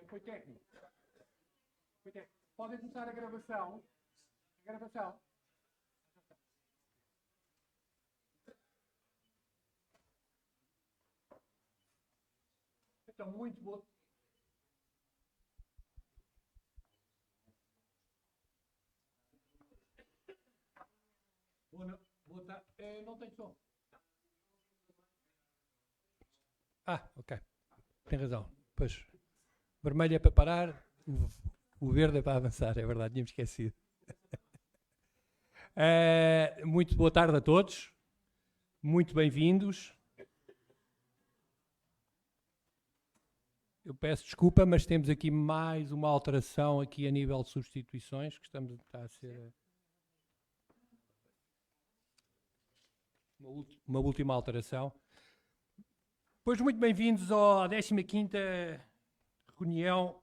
Foi técnico. Podem começar a gravação. Então, muito boa. Boa tarde. Não tem som. Ok. Tem razão. Pois, vermelho é para parar, o verde é para avançar, é verdade, tínhamos esquecido. Muito boa tarde a todos, muito bem-vindos. Eu peço desculpa, mas temos aqui mais uma alteração aqui a nível de substituições, que está a ser uma última alteração. Pois muito bem-vindos à 15ª reunião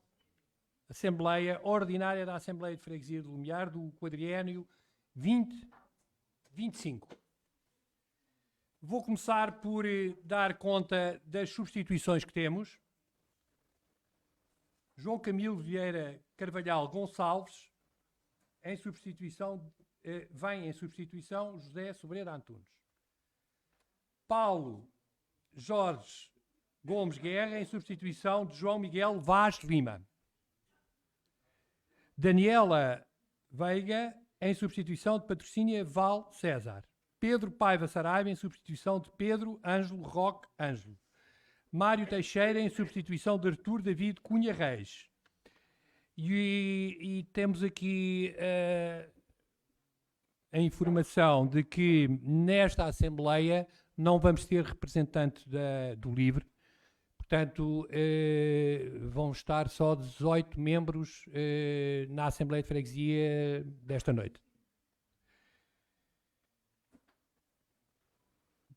Assembleia Ordinária da Assembleia de Freguesia de Lumiar do quadriênio 2025. Vou começar por dar conta das substituições que temos. João Camilo Vieira Carvalhal Gonçalves vem em substituição José Sobreira Antunes. Paulo Jorge Gomes Guerra em substituição de João Miguel Vaz Lima. Daniela Veiga em substituição de Patrocínia Val César. Pedro Paiva Saraiva em substituição de Pedro Ângelo Roque Ângelo. Mário Teixeira em substituição de Artur David Cunha Reis. E temos aqui a informação de que nesta Assembleia não vamos ter representante do LIVRE, portanto vão estar só 18 membros na Assembleia de Freguesia desta noite.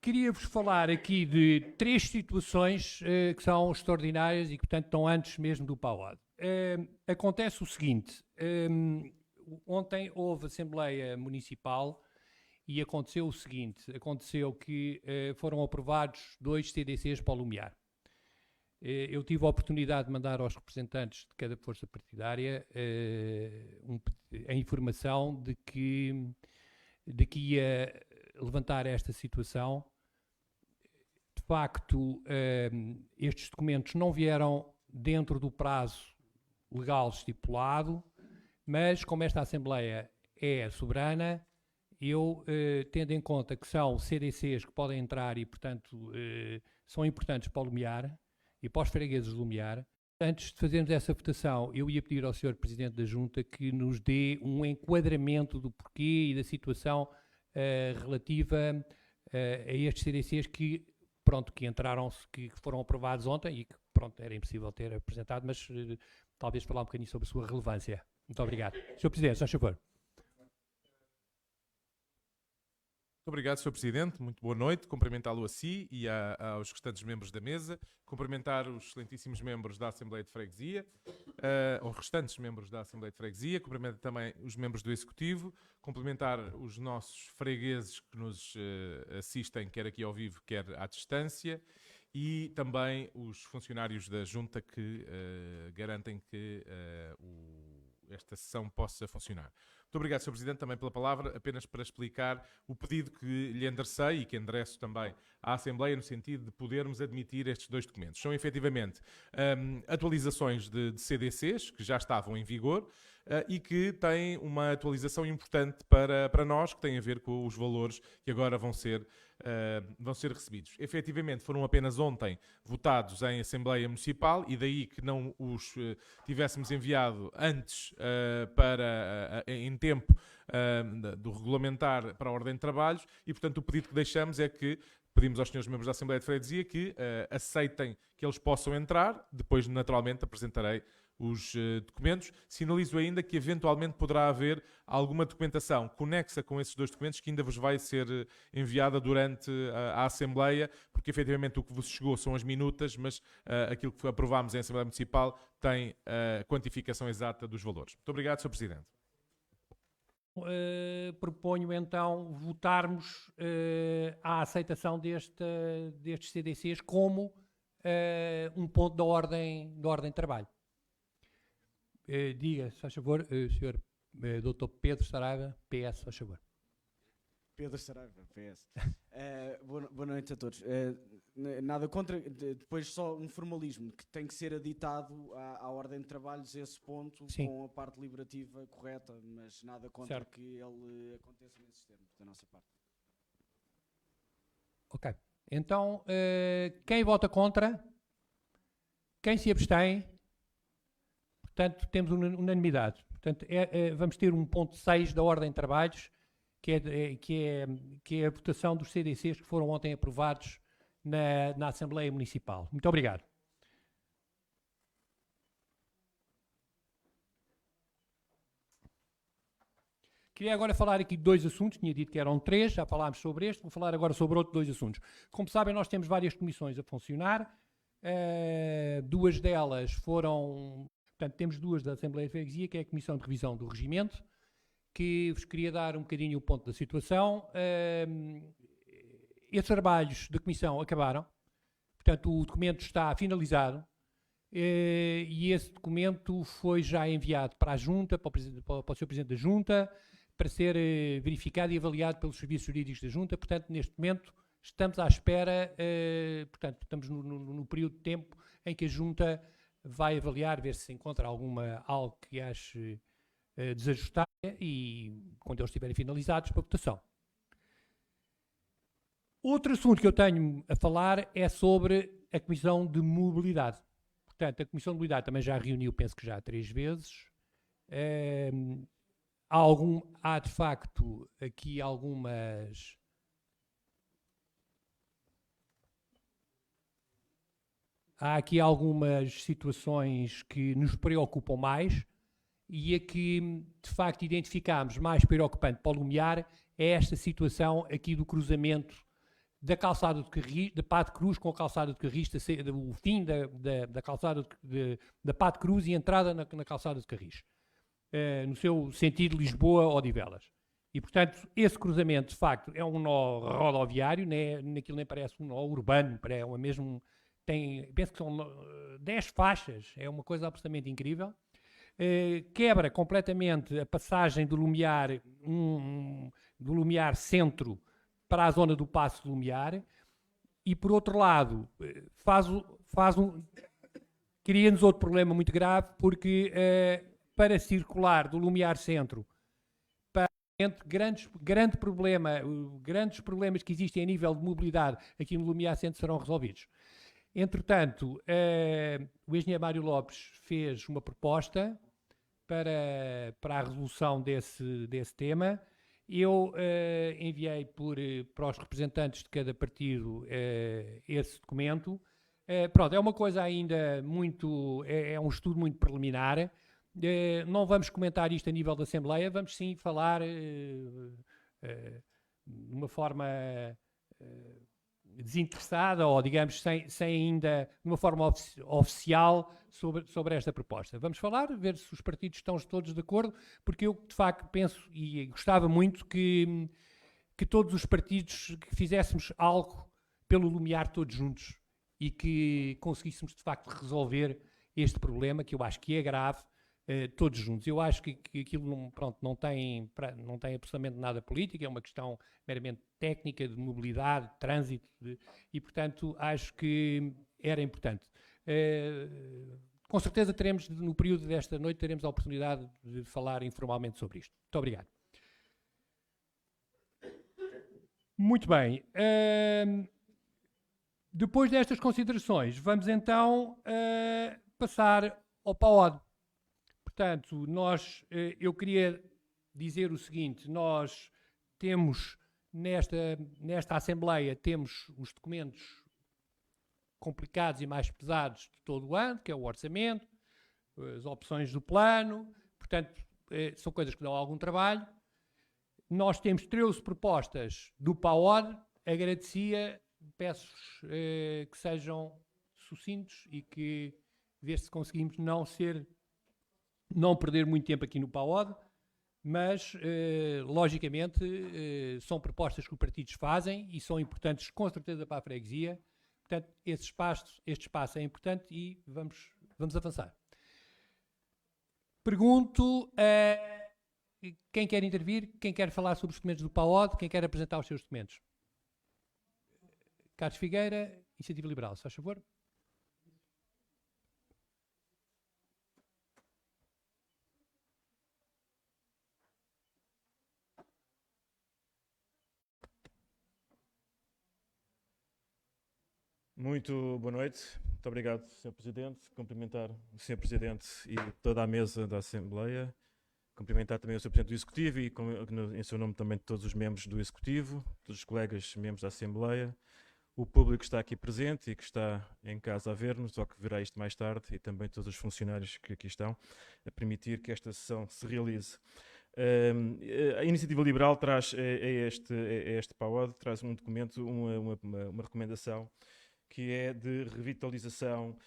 Queria-vos falar aqui de 3 situações que são extraordinárias e que, portanto, estão antes mesmo do PAOD. Acontece o seguinte, ontem houve Assembleia Municipal e aconteceu o seguinte, aconteceu que foram aprovados 2 CDCs para o Lumiar. Eu tive a oportunidade de mandar aos representantes de cada força partidária a informação de que ia levantar esta situação. De facto, estes documentos não vieram dentro do prazo legal estipulado, mas como esta Assembleia é soberana, eu, tendo em conta que são CDCs que podem entrar e, portanto, são importantes para o Lumiar e para os fregueses de Lumiar, antes de fazermos essa votação, eu ia pedir ao Sr. Presidente da Junta que nos dê um enquadramento do porquê e da situação relativa a estes CDCs que entraram, que foram aprovados ontem e que, era impossível ter apresentado, mas talvez falar um bocadinho sobre a sua relevância. Muito obrigado. Sr. Presidente, só favor. Muito obrigado, Sr. Presidente. Muito boa noite. Cumprimentá-lo a si e aos restantes membros da mesa. Cumprimentar os excelentíssimos membros da Assembleia de Freguesia, os restantes membros da Assembleia de Freguesia. Cumprimentar também os membros do Executivo. Cumprimentar os nossos fregueses que nos assistem, quer aqui ao vivo, quer à distância. E também os funcionários da Junta que garantem que esta sessão possa funcionar. Muito obrigado, Sr. Presidente, também pela palavra, apenas para explicar o pedido que lhe enderecei e que endereço também à Assembleia no sentido de podermos admitir estes 2 documentos. São efetivamente atualizações de CDCs que já estavam em vigor e que têm uma atualização importante para nós, que tem a ver com os valores que agora vão ser recebidos. Efetivamente, foram apenas ontem votados em Assembleia Municipal e daí que não os tivéssemos enviado antes em tempo do regulamentar para a ordem de trabalhos e, portanto, o pedido que deixamos é que pedimos aos senhores membros da Assembleia de Freguesia que aceitem que eles possam entrar. Depois, naturalmente, apresentarei os documentos. Sinalizo ainda que eventualmente poderá haver alguma documentação conexa com esses dois documentos que ainda vos vai ser enviada durante a Assembleia, porque efetivamente o que vos chegou são as minutas, mas aquilo que aprovámos em Assembleia Municipal tem a quantificação exata dos valores. Muito obrigado, Sr. Presidente. Proponho então votarmos a aceitação destes CDCs como um ponto da ordem de trabalho. Diga, se faz favor, Sr. Dr. Pedro Saraiva, PS, se faz favor. Pedro Saraiva, PS. Boa noite a todos. Nada contra, depois só um formalismo, que tem que ser aditado à ordem de trabalhos esse ponto. Sim. Com a parte deliberativa correta, mas nada contra. Certo. Que ele aconteça nesses termos, da nossa parte. Ok. Então, quem vota contra? Quem se abstém? Portanto, temos unanimidade. Portanto, vamos ter um ponto 6 da ordem de trabalhos, que é a votação dos CDCs que foram ontem aprovados na Assembleia Municipal. Muito obrigado. Queria agora falar aqui de dois assuntos, tinha dito que eram 3, já falámos sobre este, vou falar agora sobre outros 2 assuntos. Como sabem, nós temos várias comissões a funcionar, 2 delas foram, portanto, temos 2 da Assembleia de Freguesia, que é a Comissão de Revisão do Regimento, que vos queria dar um bocadinho o ponto da situação. Esses trabalhos da Comissão acabaram, portanto o documento está finalizado e esse documento foi já enviado para a Junta, para o Sr. Presidente da Junta, para ser verificado e avaliado pelos serviços jurídicos da Junta. Portanto, neste momento estamos à espera, portanto estamos no período de tempo em que a Junta vai avaliar, ver se encontra algo que ache desajustar e quando eles estiverem finalizados para votação. Outro assunto que eu tenho a falar é sobre a Comissão de Mobilidade. Portanto, a Comissão de Mobilidade também já reuniu, penso que já 3 vezes. Há de facto aqui algumas situações que nos preocupam mais, e a que de facto identificámos mais preocupante para o Lumiar é esta situação aqui do cruzamento da calçada de Carris, da Pá de Cruz com a calçada de Carris, o fim da calçada da Pá de Cruz e a entrada na calçada de Carris, no seu sentido Lisboa-Odivelas. E, portanto, esse cruzamento, de facto, é um nó rodoviário, naquilo nem parece um nó urbano, é mesmo, penso que são 10 faixas, é uma coisa absolutamente incrível. Quebra completamente a passagem do Lumiar, do Lumiar Centro para a zona do Paço Lumiar, e por outro lado cria-nos outro problema muito grave, porque para circular do Lumiar Centro para grandes problemas que existem a nível de mobilidade aqui no Lumiar Centro serão resolvidos. Entretanto, o engenheiro Mário Lopes fez uma proposta para a resolução desse tema. Eu enviei para os representantes de cada partido esse documento. Pronto, é uma coisa ainda muito... É um estudo muito preliminar. Não vamos comentar isto a nível da Assembleia, vamos sim falar de uma forma... desinteressada, ou digamos sem ainda de uma forma oficial sobre esta proposta. Vamos falar, ver se os partidos estão todos de acordo, porque eu de facto penso e gostava muito que todos os partidos que fizéssemos algo pelo Lumiar todos juntos e que conseguíssemos de facto resolver este problema, que eu acho que é grave, todos juntos. Eu acho que aquilo não tem absolutamente nada político, é uma questão meramente técnica, de mobilidade, de trânsito, e portanto acho que era importante. Com certeza teremos, no período desta noite, teremos a oportunidade de falar informalmente sobre isto. Muito obrigado. Muito bem. Depois destas considerações, vamos então passar ao PAOD. Portanto, eu queria dizer o seguinte: nós temos, nesta Assembleia, temos os documentos complicados e mais pesados de todo o ano, que é o orçamento, as opções do plano, portanto, são coisas que dão algum trabalho. Nós temos 13 propostas do PAOD, agradecia, peço-vos que sejam sucintos e que ver se conseguimos não perder muito tempo aqui no PAOD, mas, logicamente, são propostas que os partidos fazem e são importantes, com certeza, para a freguesia. Portanto, este espaço é importante e vamos avançar. Pergunto a quem quer intervir, quem quer falar sobre os documentos do PAOD, quem quer apresentar os seus documentos. Carlos Figueira, Iniciativa Liberal, se faz favor. Muito boa noite. Muito obrigado, Sr. Presidente. Cumprimentar o Sr. Presidente e toda a mesa da Assembleia. Cumprimentar também o Sr. Presidente do Executivo e, em seu nome, também todos os membros do Executivo, todos os colegas membros da Assembleia, o público que está aqui presente e que está em casa a ver-nos, ou que verá isto mais tarde, e também todos os funcionários que aqui estão, a permitir que esta sessão se realize. A Iniciativa Liberal traz a este PAOD, traz um documento, uma recomendação, que é de revitalização,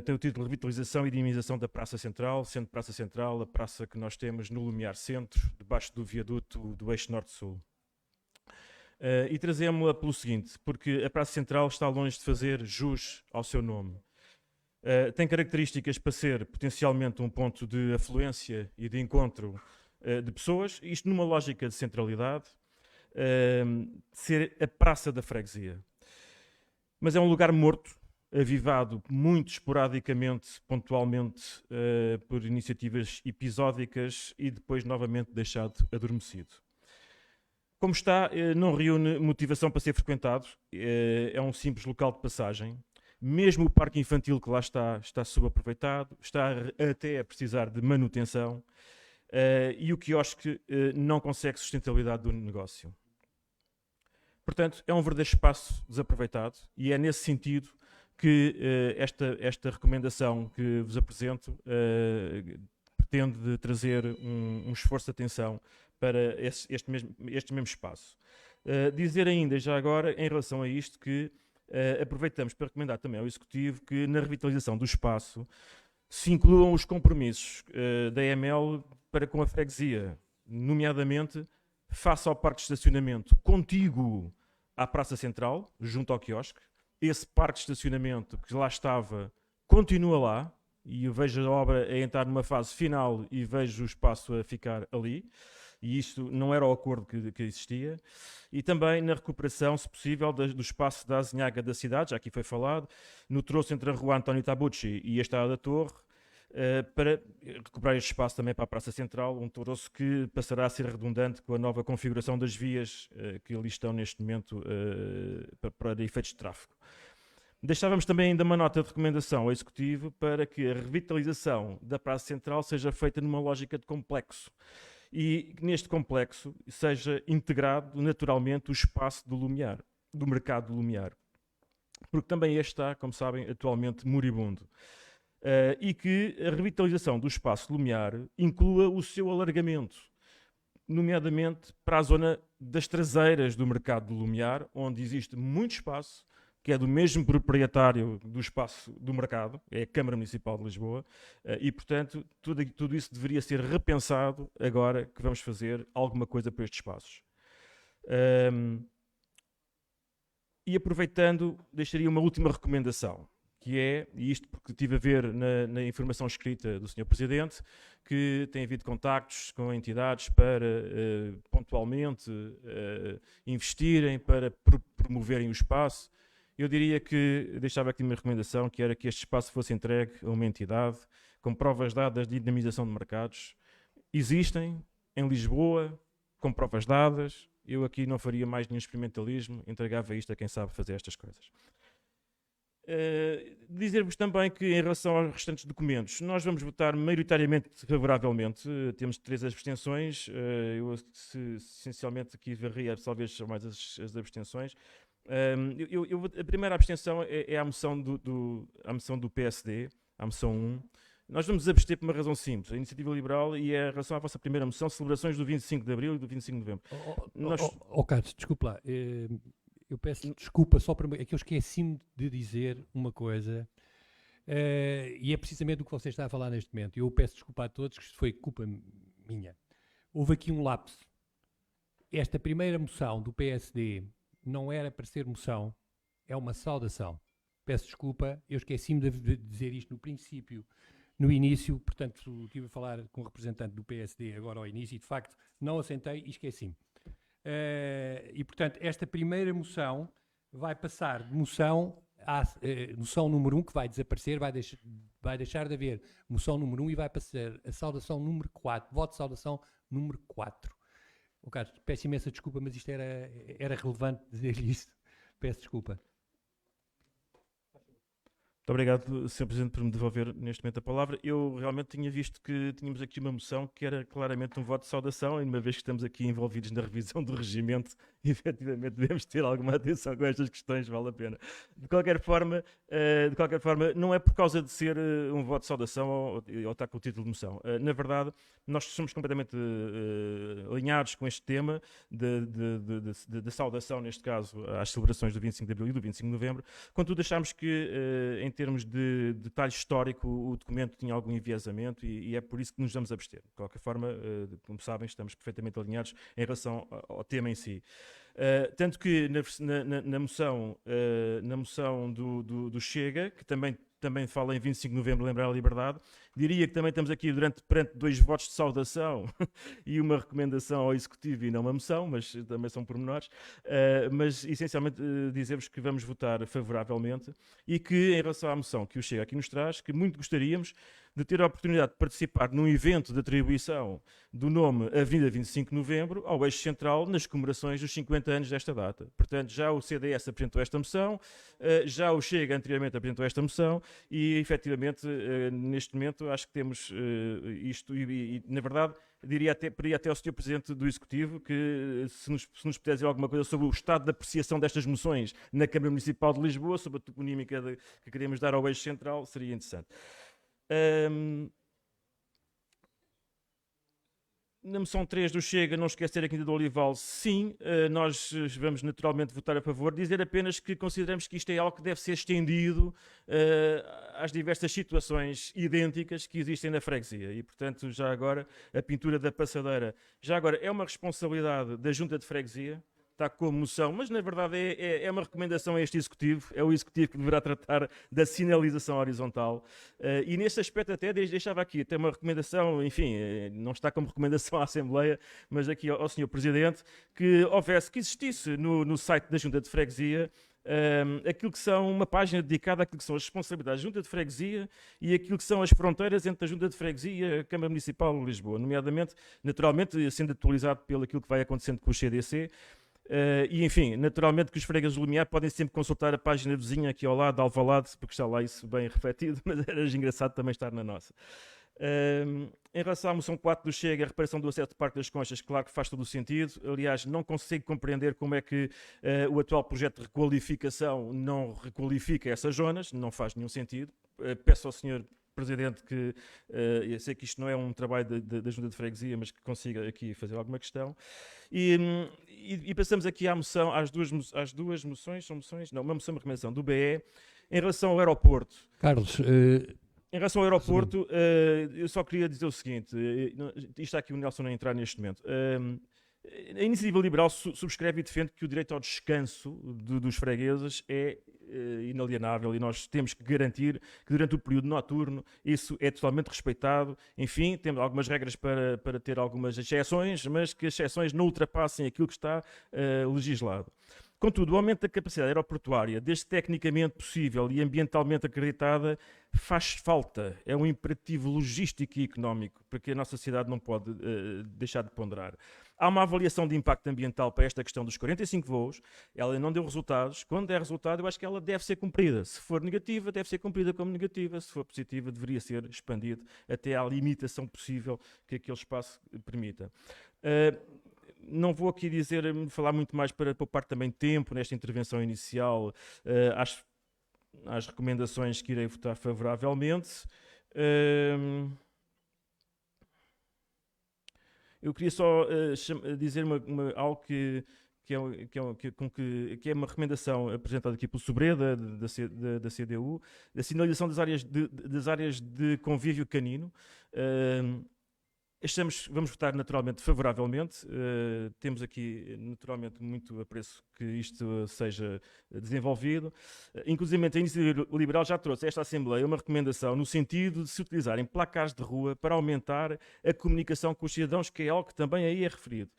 tem o título de Revitalização e Dinamização da Praça Central, sendo Praça Central a praça que nós temos no Lumiar Centro, debaixo do viaduto do eixo Norte-Sul. E trazemos-la pelo seguinte, porque a Praça Central está longe de fazer jus ao seu nome. Tem características para ser potencialmente um ponto de afluência e de encontro de pessoas, isto numa lógica de centralidade, ser a praça da freguesia. Mas é um lugar morto, avivado muito esporadicamente, pontualmente, por iniciativas episódicas e depois novamente deixado adormecido. Como está, não reúne motivação para ser frequentado, é um simples local de passagem. Mesmo o parque infantil que lá está subaproveitado, está até a precisar de manutenção e o quiosque não consegue sustentabilidade do negócio. Portanto, é um verdadeiro espaço desaproveitado e é nesse sentido que esta recomendação que vos apresento pretende trazer um esforço de atenção para este mesmo espaço. Dizer ainda, já agora, em relação a isto, que aproveitamos para recomendar também ao Executivo que na revitalização do espaço se incluam os compromissos da EML para com a freguesia, nomeadamente face ao parque de estacionamento contíguo à Praça Central, junto ao quiosque. Esse parque de estacionamento que lá estava continua lá, e eu vejo a obra a entrar numa fase final e vejo o espaço a ficar ali, e isto não era o acordo que existia. E também na recuperação, se possível, do espaço da azinhaga da cidade, já aqui foi falado, no troço entre a Rua António Tabucci e a Estrada da Torre, para recuperar este espaço também para a Praça Central, um troço que passará a ser redundante com a nova configuração das vias que ali estão neste momento para efeitos de tráfego. Deixávamos também ainda uma nota de recomendação ao Executivo para que a revitalização da Praça Central seja feita numa lógica de complexo e que neste complexo seja integrado naturalmente o espaço do Lumiar, do mercado do Lumiar, porque também este está, como sabem, atualmente moribundo. E que a revitalização do espaço Lumiar inclua o seu alargamento, nomeadamente para a zona das traseiras do mercado do Lumiar, onde existe muito espaço, que é do mesmo proprietário do espaço do mercado, é a Câmara Municipal de Lisboa, e, portanto, tudo isso deveria ser repensado agora que vamos fazer alguma coisa para estes espaços. E aproveitando, deixaria uma última recomendação, que é, e isto porque tive a ver na informação escrita do Sr. Presidente, que tem havido contactos com entidades para pontualmente investirem, para promoverem o espaço. Eu diria que deixava aqui uma recomendação, que era que este espaço fosse entregue a uma entidade com provas dadas de dinamização de mercados. Existem em Lisboa, com provas dadas. Eu aqui não faria mais nenhum experimentalismo, entregava isto a quem sabe fazer estas coisas. Dizer-vos também que em relação aos restantes documentos, nós vamos votar maioritariamente favoravelmente, temos 3 abstenções, eu essencialmente aqui varria talvez mais as abstenções. A primeira abstenção é a moção do PSD, a moção 1, Nós vamos abster por uma razão simples, a Iniciativa Liberal, e é em relação à vossa primeira moção, celebrações do 25 de Abril e do 25 de Novembro. Carlos, desculpa lá. Eu peço desculpa só para... É que eu esqueci-me de dizer uma coisa, e é precisamente o que você está a falar neste momento. Eu peço desculpa a todos, que isto foi culpa minha. Houve aqui um lapso. Esta primeira moção do PSD não era para ser moção, é uma saudação. Peço desculpa, eu esqueci-me de dizer isto no princípio, no início, portanto estive a falar com o representante do PSD agora ao início e de facto não assentei e esqueci-me. E portanto esta primeira moção vai passar de moção à moção número 1, que vai desaparecer, vai deixar de haver moção número 1 e vai passar a saudação número 4, voto de saudação número 4. Carlos, peço imensa desculpa, mas isto era relevante dizer-lhe isto. Peço desculpa. Muito obrigado, Sr. Presidente, por me devolver neste momento a palavra. Eu realmente tinha visto que tínhamos aqui uma moção que era claramente um voto de saudação, e uma vez que estamos aqui envolvidos na revisão do regimento, efetivamente devemos ter alguma atenção com estas questões, vale a pena. De qualquer forma, não é por causa de ser um voto de saudação ou estar com o título de moção. Na verdade, nós somos completamente alinhados com este tema de saudação, neste caso, às celebrações do 25 de Abril e do 25 de Novembro. Contudo, achámos que, em termos de detalhe histórico, o documento tinha algum enviesamento e é por isso que nos vamos abster. De qualquer forma, como sabem, estamos perfeitamente alinhados em relação ao tema em si. Tanto que na moção do Chega, que também fala em 25 de Novembro, lembrar a liberdade, diria que também estamos aqui perante 2 votos de saudação e uma recomendação ao Executivo e não uma moção, mas também são pormenores, mas essencialmente dizer-vos que vamos votar favoravelmente e que, em relação à moção que o Chega aqui nos traz, que muito gostaríamos de ter a oportunidade de participar num evento de atribuição do nome Avenida 25 de Novembro ao eixo central nas comemorações dos 50 anos desta data. Portanto, já o CDS apresentou esta moção, já o Chega anteriormente apresentou esta moção e, efetivamente, neste momento acho que temos isto e, na verdade, pediria até ao Sr. Presidente do Executivo que se nos puder dizer alguma coisa sobre o estado de apreciação destas moções na Câmara Municipal de Lisboa, sobre a toponímica que queremos dar ao eixo central, seria interessante. Na moção 3 do Chega, não esquecer a Quinta do Olival, sim, nós vamos naturalmente votar a favor, dizer apenas que consideramos que isto é algo que deve ser estendido às diversas situações idênticas que existem na freguesia e, portanto, já agora, a pintura da passadeira, já agora é uma responsabilidade da Junta de Freguesia, está como moção, mas na verdade é uma recomendação a este Executivo, é o Executivo que deverá tratar da sinalização horizontal e neste aspecto até deixava aqui até uma recomendação, enfim, não está como recomendação à Assembleia, mas aqui ao Sr. Presidente, que existisse no site da Junta de Freguesia aquilo que são uma página dedicada àquilo que são as responsabilidades da Junta de Freguesia e aquilo que são as fronteiras entre a Junta de Freguesia e a Câmara Municipal de Lisboa, nomeadamente, naturalmente, sendo atualizado pelo aquilo que vai acontecendo com o CDC, e enfim, naturalmente que os fregueses do Lumiar podem sempre consultar a página vizinha aqui ao lado, de Alvalade, porque está lá isso bem refletido, mas era engraçado também estar na nossa. Em relação à moção 4 do Chega, a reparação do acesso do Parque das Conchas, claro que faz todo o sentido. Aliás, não consigo compreender como é que o atual projeto de requalificação não requalifica essas zonas, não faz nenhum sentido. Peço ao Sr. Presidente que, eu sei que isto não é um trabalho da Junta de Freguesia, mas que consiga aqui fazer alguma questão. E passamos aqui às duas moções, são moções? Não, uma moção de recomendação do BE, em relação ao aeroporto. Carlos... Em relação ao aeroporto, eu só queria dizer o seguinte, isto está aqui o Nelson a entrar neste momento. A Iniciativa Liberal subscreve e defende que o direito ao descanso dos fregueses é inalienável e nós temos que garantir que durante o período noturno isso é totalmente respeitado. Enfim, temos algumas regras para ter algumas exceções, mas que as exceções não ultrapassem aquilo que está legislado. Contudo, o aumento da capacidade aeroportuária, desde tecnicamente possível e ambientalmente acreditada, faz falta. É um imperativo logístico e económico, porque a nossa cidade não pode deixar de ponderar. Há uma avaliação de impacto ambiental para esta questão dos 45 voos, ela não deu resultados. Quando der resultado, eu acho que ela deve ser cumprida. Se for negativa, deve ser cumprida como negativa. Se for positiva, deveria ser expandido até à limitação possível que aquele espaço permita. Não vou aqui falar muito mais para poupar também tempo nesta intervenção inicial às recomendações que irei votar favoravelmente. Eu queria só dizer algo que é uma recomendação apresentada aqui pelo Sobreda, da CDU, da sinalização das áreas de convívio canino. Vamos votar naturalmente favoravelmente. Temos aqui naturalmente muito apreço que isto seja desenvolvido. Inclusive a Iniciativa Liberal já trouxe a esta Assembleia uma recomendação no sentido de se utilizarem placares de rua para aumentar a comunicação com os cidadãos, que é algo que também aí é referido.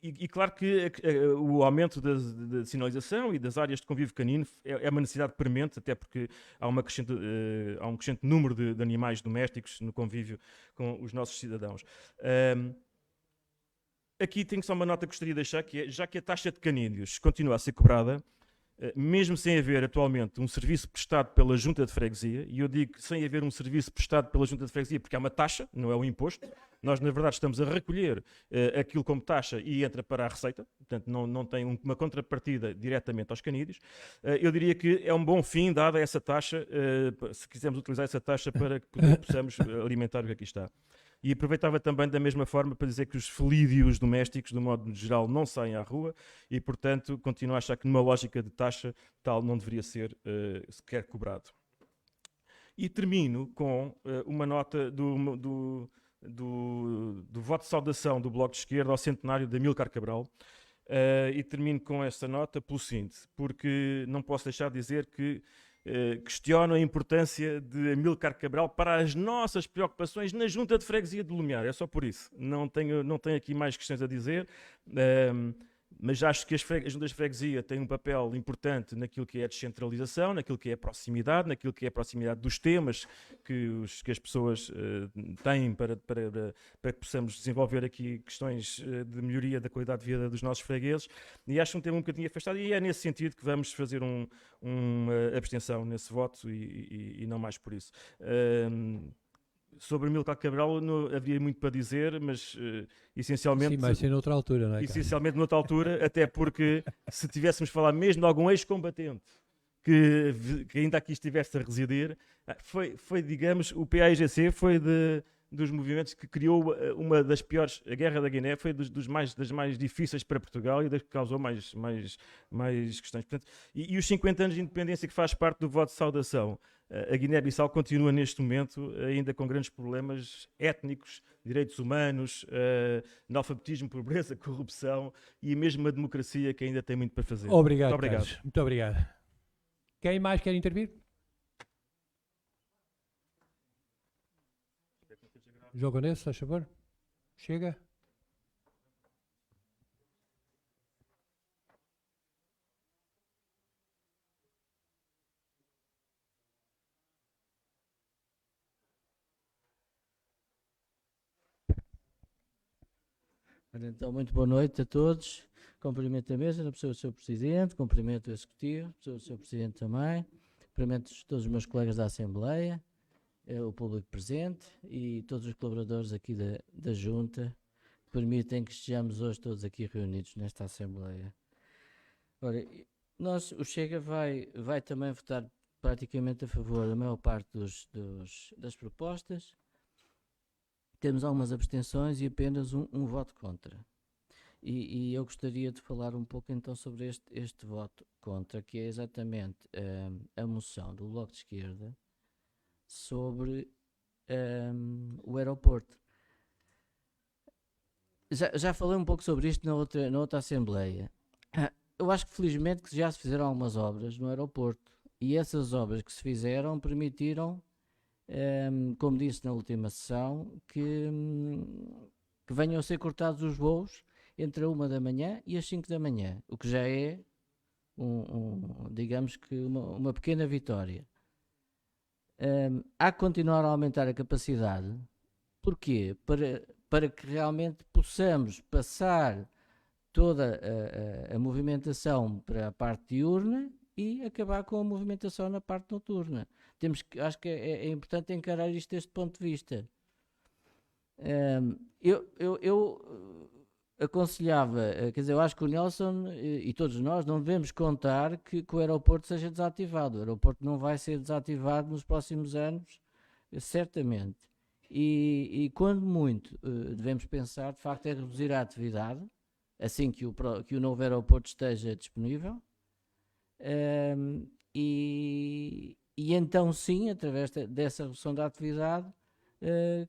E claro que o aumento da sinalização e das áreas de convívio canino é uma necessidade premente, até porque há um crescente número de animais domésticos no convívio com os nossos cidadãos. Aqui tenho só uma nota que gostaria de deixar, que é, já que a taxa de canídeos continua a ser cobrada, mesmo sem haver atualmente um serviço prestado pela Junta de Freguesia, e eu digo sem haver um serviço prestado pela Junta de Freguesia porque há uma taxa, não é um imposto, nós na verdade estamos a recolher aquilo como taxa e entra para a receita, portanto não tem uma contrapartida diretamente aos canídeos. Eu diria que é um bom fim dada essa taxa, se quisermos utilizar essa taxa para que possamos alimentar o que aqui está. E aproveitava também da mesma forma para dizer que os felídeos domésticos, do modo geral, não saem à rua e, portanto, continuo a achar que numa lógica de taxa tal não deveria ser sequer cobrado. E termino com uma nota do voto de saudação do Bloco de Esquerda ao centenário de Amílcar Cabral. E termino com esta nota pelo seguinte, porque não posso deixar de dizer que questiono a importância de Amílcar Cabral para as nossas preocupações na Junta de Freguesia de Lumiar. É só por isso. Não tenho aqui mais questões a dizer, mas acho que as Juntas de Freguesia têm um papel importante naquilo que é a descentralização, naquilo que é a proximidade, naquilo que é a proximidade dos temas que as pessoas têm para que possamos desenvolver aqui questões de melhoria da qualidade de vida dos nossos fregueses. E acho um tema um bocadinho afastado e é nesse sentido que vamos fazer uma abstenção nesse voto e não mais por isso. Sobre Amílcar Cabral não havia muito para dizer, mas essencialmente... Sim, vai ser noutra altura, não é? Essencialmente noutra altura, até porque se tivéssemos falar mesmo de algum ex-combatente que ainda aqui estivesse a residir, foi digamos, o PAIGC foi dos movimentos que criou uma das piores, a Guerra da Guiné foi das mais difíceis para Portugal e das que causou mais questões. Portanto, e os 50 anos de independência que faz parte do voto de saudação, a Guiné-Bissau continua neste momento ainda com grandes problemas étnicos, direitos humanos, analfabetismo, pobreza, corrupção e mesmo uma democracia que ainda tem muito para fazer. Obrigado, muito obrigado. Carlos. Muito obrigado. Quem mais quer intervir? João Condense, faz favor. Chega. Então, muito boa noite a todos. Cumprimento a mesa, na pessoa do Sr. Presidente, cumprimento o Executivo, na pessoa do Sr. Presidente também, cumprimento todos os meus colegas da Assembleia, o público presente e todos os colaboradores aqui da Junta que permitem que estejamos hoje todos aqui reunidos nesta Assembleia. Ora, o Chega vai também votar praticamente a favor da maior parte das propostas. Temos algumas abstenções e apenas um voto contra. E eu gostaria de falar um pouco então sobre este voto contra, que é exatamente a moção do Bloco de Esquerda sobre o aeroporto. Já falei um pouco sobre isto na outra Assembleia. Eu acho que felizmente que já se fizeram algumas obras no aeroporto e essas obras que se fizeram permitiram, como disse na última sessão, que venham a ser cortados os voos entre a 1 da manhã e as 5 da manhã, o que já é, digamos que uma pequena vitória. Há que continuar a aumentar a capacidade. Porquê? Para que realmente possamos passar toda a movimentação para a parte diurna e acabar com a movimentação na parte noturna. Acho que é importante encarar isto deste ponto de vista. aconselhava, quer dizer, eu acho que o Nelson e todos nós não devemos contar que o aeroporto seja desativado. O aeroporto não vai ser desativado nos próximos anos, certamente. E quando muito, devemos pensar, de facto, é reduzir a atividade, assim que o novo aeroporto esteja disponível. E então sim, através dessa redução da atividade,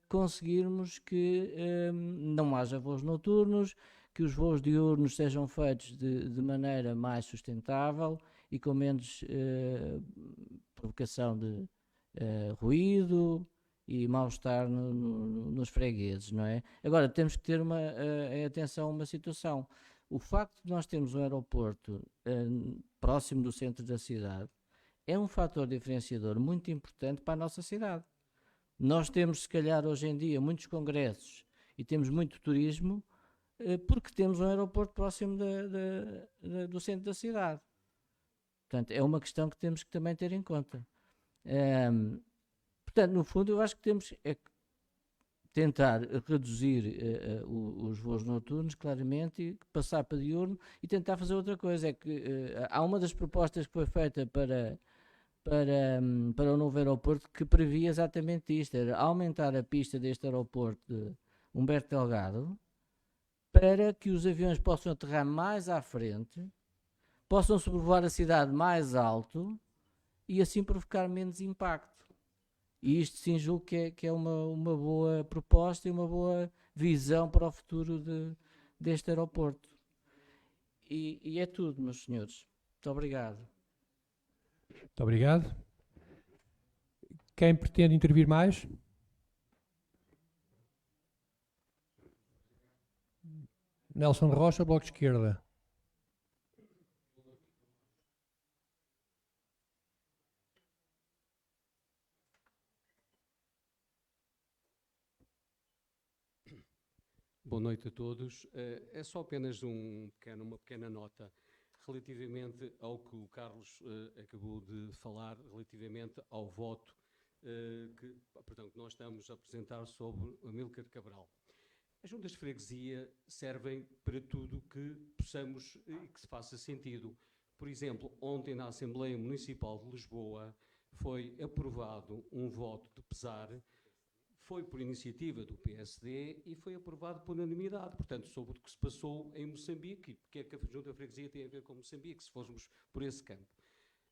conseguirmos que não haja voos noturnos, que os voos diurnos sejam feitos de maneira mais sustentável e com menos provocação de ruído e mal-estar nos fregueses, não é? Agora, temos que ter atenção a uma situação. O facto de nós termos um aeroporto próximo do centro da cidade é um fator diferenciador muito importante para a nossa cidade. Nós temos, se calhar, hoje em dia, muitos congressos e temos muito turismo porque temos um aeroporto próximo do centro da cidade. Portanto, é uma questão que temos que também ter em conta. Portanto, no fundo, eu acho que temos que tentar reduzir os voos noturnos, claramente, e passar para diurno e tentar fazer outra coisa. É que há uma das propostas que foi feita para o novo aeroporto que previa exatamente isto, era aumentar a pista deste aeroporto de Humberto Delgado para que os aviões possam aterrar mais à frente, possam sobrevoar a cidade mais alto e assim provocar menos impacto. E isto sim julgo que é uma boa proposta e uma boa visão para o futuro deste aeroporto. E é tudo, meus senhores. Muito obrigado. Muito obrigado. Quem pretende intervir mais? Nelson Rocha, Bloco de Esquerda. Boa noite a todos. É só apenas uma pequena nota relativamente ao que o Carlos acabou de falar, relativamente ao voto que nós estamos a apresentar sobre Amílcar Cabral. As juntas de freguesia servem para tudo que possamos e que se faça sentido. Por exemplo, ontem na Assembleia Municipal de Lisboa foi aprovado um voto de pesar, foi por iniciativa do PSD e foi aprovado por unanimidade, portanto, sobre o que se passou em Moçambique, e porque é que a Junta de Freguesia tem a ver com Moçambique, se formos por esse campo.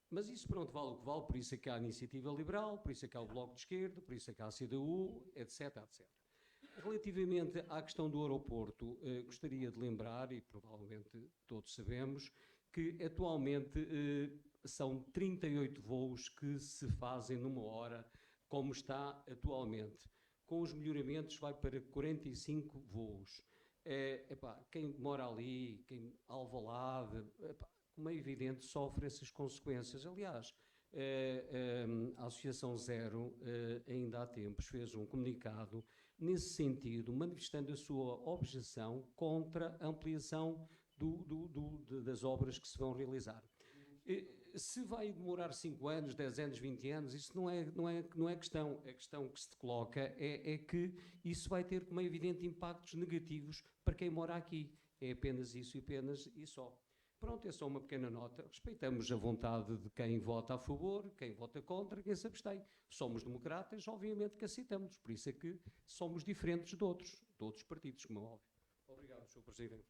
Mas isso, pronto, vale o que vale, por isso é que há a Iniciativa Liberal, por isso é que há o Bloco de Esquerda, por isso é que há a CDU, etc, etc. Relativamente à questão do aeroporto, gostaria de lembrar, e provavelmente todos sabemos, que atualmente são 38 voos que se fazem numa hora, como está atualmente. Com os melhoramentos vai para 45 voos. Quem mora ali, quem Alvalade, como é evidente, sofre essas consequências. Aliás, a Associação Zero, ainda há tempos, fez um comunicado nesse sentido, manifestando a sua objeção contra a ampliação das obras que se vão realizar. Se vai demorar 5 anos, 10 anos, 20 anos, isso não é questão. A questão que se coloca é que isso vai ter, como é evidente, impactos negativos para quem mora aqui. É apenas isso e apenas e só. Pronto, é só uma pequena nota. Respeitamos a vontade de quem vota a favor, quem vota contra, quem se abstém. Somos democratas, obviamente que aceitamos. Por isso é que somos diferentes de outros partidos, como é óbvio. Obrigado, Sr. Presidente.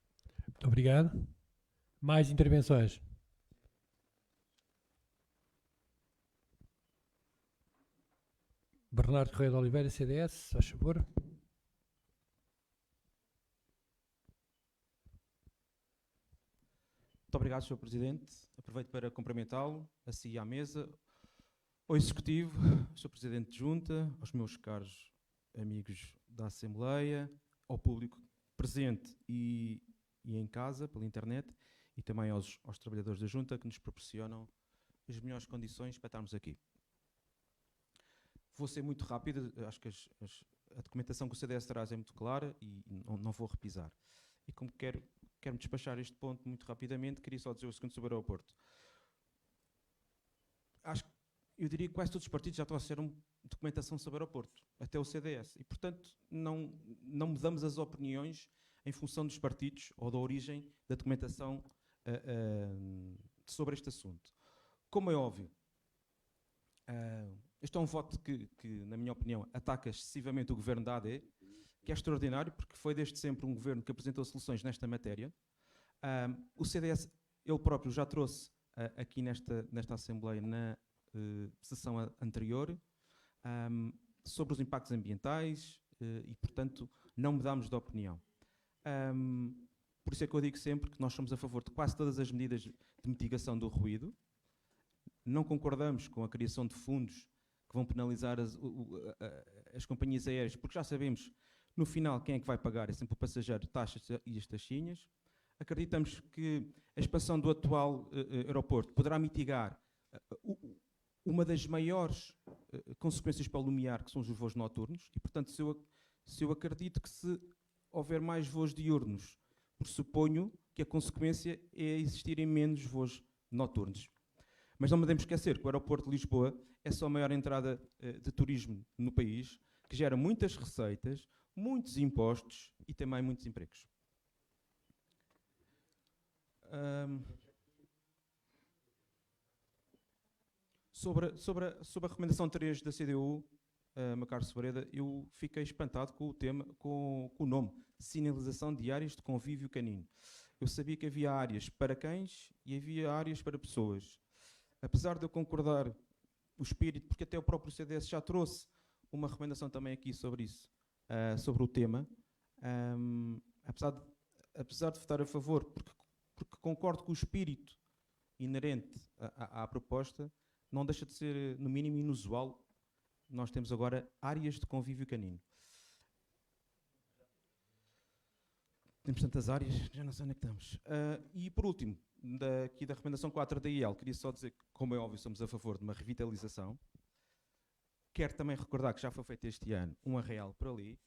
Muito obrigado. Mais intervenções? Bernardo Correia de Oliveira, CDS, faz favor. Muito obrigado, Sr. Presidente. Aproveito para cumprimentá-lo, a si e à mesa, ao Executivo, ao Sr. Presidente de Junta, aos meus caros amigos da Assembleia, ao público presente e em casa, pela internet, e também aos trabalhadores da Junta que nos proporcionam as melhores condições para estarmos aqui. Vou ser muito rápido, acho que a documentação que o CDS traz é muito clara e não vou repisar. E como quero-me despachar este ponto muito rapidamente, queria só dizer o seguinte sobre o aeroporto. Eu diria que quase todos os partidos já trouxeram documentação sobre o aeroporto, até o CDS. E, portanto, não mudamos as opiniões em função dos partidos ou da origem da documentação sobre este assunto. Como é óbvio, este é um voto que, na minha opinião, ataca excessivamente o governo da AD, que é extraordinário, porque foi desde sempre um governo que apresentou soluções nesta matéria. O CDS, ele próprio, já trouxe aqui nesta Assembleia, na sessão anterior, sobre os impactos ambientais e, portanto, não mudámos de opinião. Por isso é que eu digo sempre que nós somos a favor de quase todas as medidas de mitigação do ruído. Não concordamos com a criação de fundos que vão penalizar as companhias aéreas, porque já sabemos, no final, quem é que vai pagar? É sempre o passageiro, taxas e as taxinhas. Acreditamos que a expansão do atual aeroporto poderá mitigar uma das maiores consequências para o Lumiar, que são os voos noturnos, e, portanto, se eu acredito que se houver mais voos diurnos, pressuponho que a consequência é existirem menos voos noturnos. Mas não podemos esquecer que o aeroporto de Lisboa é só a maior entrada de turismo no país, que gera muitas receitas, muitos impostos e também muitos empregos. Sobre a recomendação 3 da CDU, meu caro Sobreda, eu fiquei espantado com o tema, com o nome, sinalização de áreas de convívio canino. Eu sabia que havia áreas para cães e havia áreas para pessoas. Apesar de eu concordar o espírito, porque até o próprio CDS já trouxe uma recomendação também aqui sobre isso, sobre o tema, apesar de votar a favor, porque concordo com o espírito inerente à proposta, não deixa de ser, no mínimo, inusual. Nós temos agora áreas de convívio canino. Temos tantas áreas, já não sei onde é que estamos. E, por último, aqui da recomendação 4 da IEL, queria só dizer que, como é óbvio, somos a favor de uma revitalização. Quero também recordar que já foi feito este ano um arraial por ali,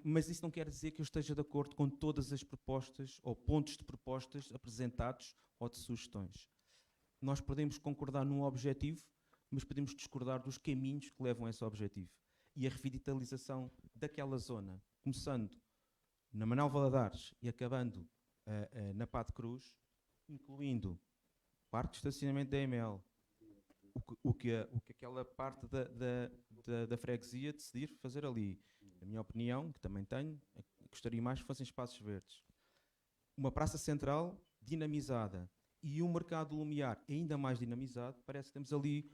mas isso não quer dizer que eu esteja de acordo com todas as propostas ou pontos de propostas apresentados ou de sugestões. Nós podemos concordar num objetivo, mas podemos discordar dos caminhos que levam a esse objetivo. E a revitalização daquela zona, começando na Manuel Valadares e acabando na Pá de Cruz, incluindo parte de estacionamento da EML, o que aquela parte da freguesia decidir fazer ali. Na minha opinião, que também tenho, gostaria mais que fossem espaços verdes. Uma praça central dinamizada e um mercado lumiar ainda mais dinamizado, parece que temos ali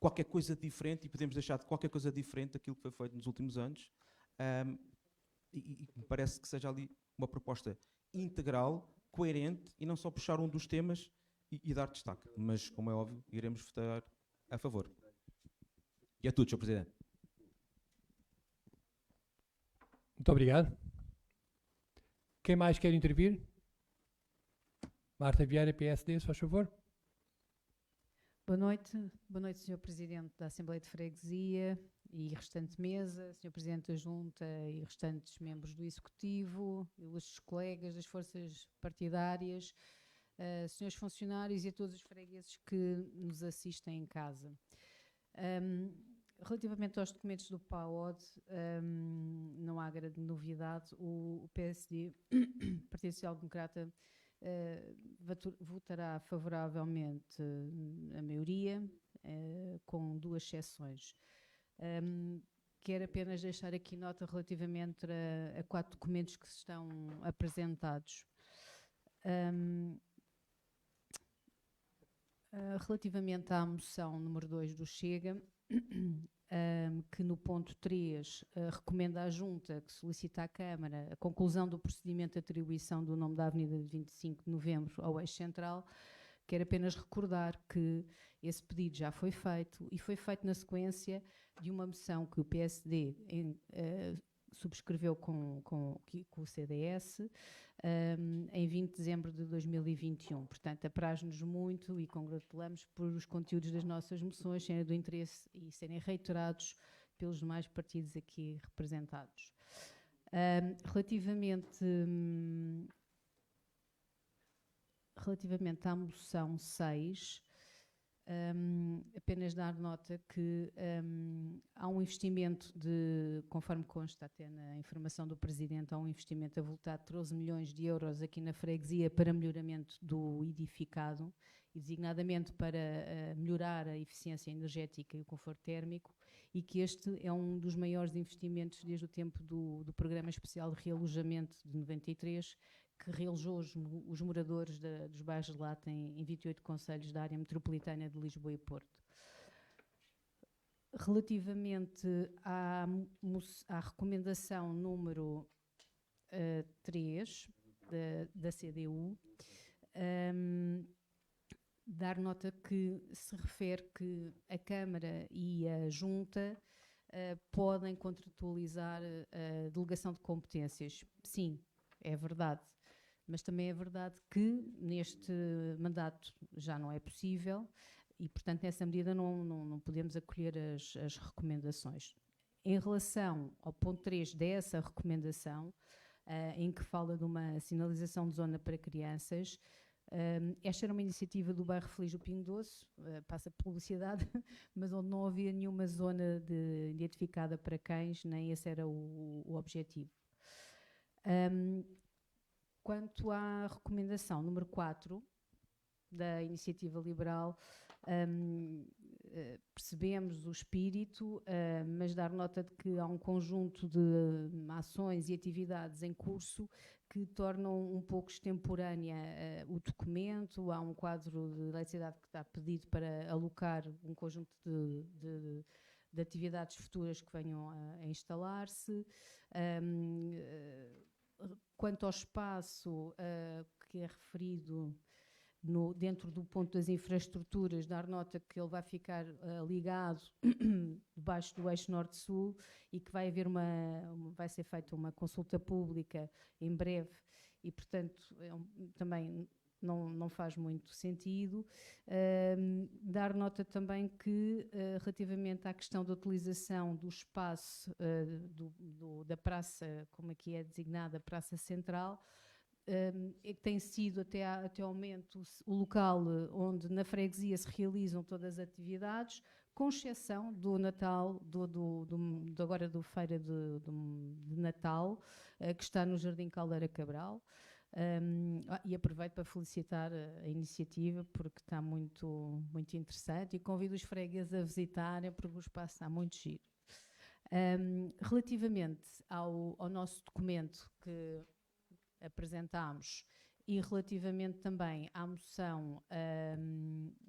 qualquer coisa diferente e podemos deixar de qualquer coisa diferente daquilo que foi feito nos últimos anos. E me parece que seja ali uma proposta integral, coerente e não só puxar um dos temas e dar destaque. Mas, como é óbvio, iremos votar a favor. E é tudo, Sr. Presidente. Muito obrigado. Quem mais quer intervir? Marta Vieira, PSD, se faz favor. Boa noite, Sr. Presidente da Assembleia de Freguesia e restante mesa, Sr. Presidente da Junta e restantes membros do Executivo, ilustres colegas das forças partidárias, senhores funcionários e a todos os fregueses que nos assistem em casa. Relativamente aos documentos do PAOD, não há grande novidade. O PSD, Partido Social Democrata, votará favoravelmente a maioria, com duas exceções. Quero apenas deixar aqui nota relativamente a 4 documentos que estão apresentados. Relativamente à moção número 2 do Chega, que no ponto 3 recomenda à Junta que solicita à Câmara a conclusão do procedimento de atribuição do nome da Avenida de 25 de Novembro ao Eixo Central, quero apenas recordar que esse pedido já foi feito e foi feito na sequência de uma moção que o PSD subscreveu com o CDS em 20 de dezembro de 2021. Portanto, apraz-nos muito e congratulamos por os conteúdos das nossas moções serem do interesse e serem reiterados pelos demais partidos aqui representados. Relativamente à moção 6, Apenas dar nota que há um investimento conforme consta até na informação do Presidente, há um investimento avultado de 13 milhões de euros aqui na freguesia para melhoramento do edificado e designadamente para melhorar a eficiência energética e o conforto térmico, e que este é um dos maiores investimentos desde o tempo do Programa Especial de Realojamento de 93, que realojou os moradores dos bairros de Lata em 28 concelhos da área metropolitana de Lisboa e Porto. Relativamente à recomendação número 3 da CDU, dar nota que se refere que a Câmara e a Junta podem contratualizar a delegação de competências. Sim, é verdade. Mas também é verdade que neste mandato já não é possível e, portanto, nessa medida não podemos acolher as recomendações. Em relação ao ponto 3 dessa recomendação, em que fala de uma sinalização de zona para crianças, esta era uma iniciativa do bairro Feliz do Pingo Doce, passa publicidade, mas onde não havia nenhuma zona identificada para cães, nem esse era o objetivo. Quanto à recomendação número 4 da Iniciativa Liberal, percebemos o espírito, mas dar nota de que há um conjunto de ações e atividades em curso que tornam um pouco extemporânea o documento. Há um quadro de eletricidade que está pedido para alocar um conjunto de atividades futuras que venham a instalar-se. Quanto ao espaço que é referido dentro do ponto das infraestruturas, dar nota que ele vai ficar ligado debaixo do eixo norte-sul e que vai ser feita uma consulta pública em breve e, portanto, também não faz muito sentido. Dar nota também que, relativamente à questão da utilização do espaço da praça, como aqui é designada, Praça Central, que tem sido até ao momento o local onde na freguesia se realizam todas as atividades, com exceção do Natal, agora do Feira de Natal, que está no Jardim Caldeira Cabral. E aproveito para felicitar a iniciativa porque está muito, muito interessante e convido os fregueses a visitarem porque o espaço está muito giro. Relativamente ao nosso documento que apresentámos e relativamente também à moção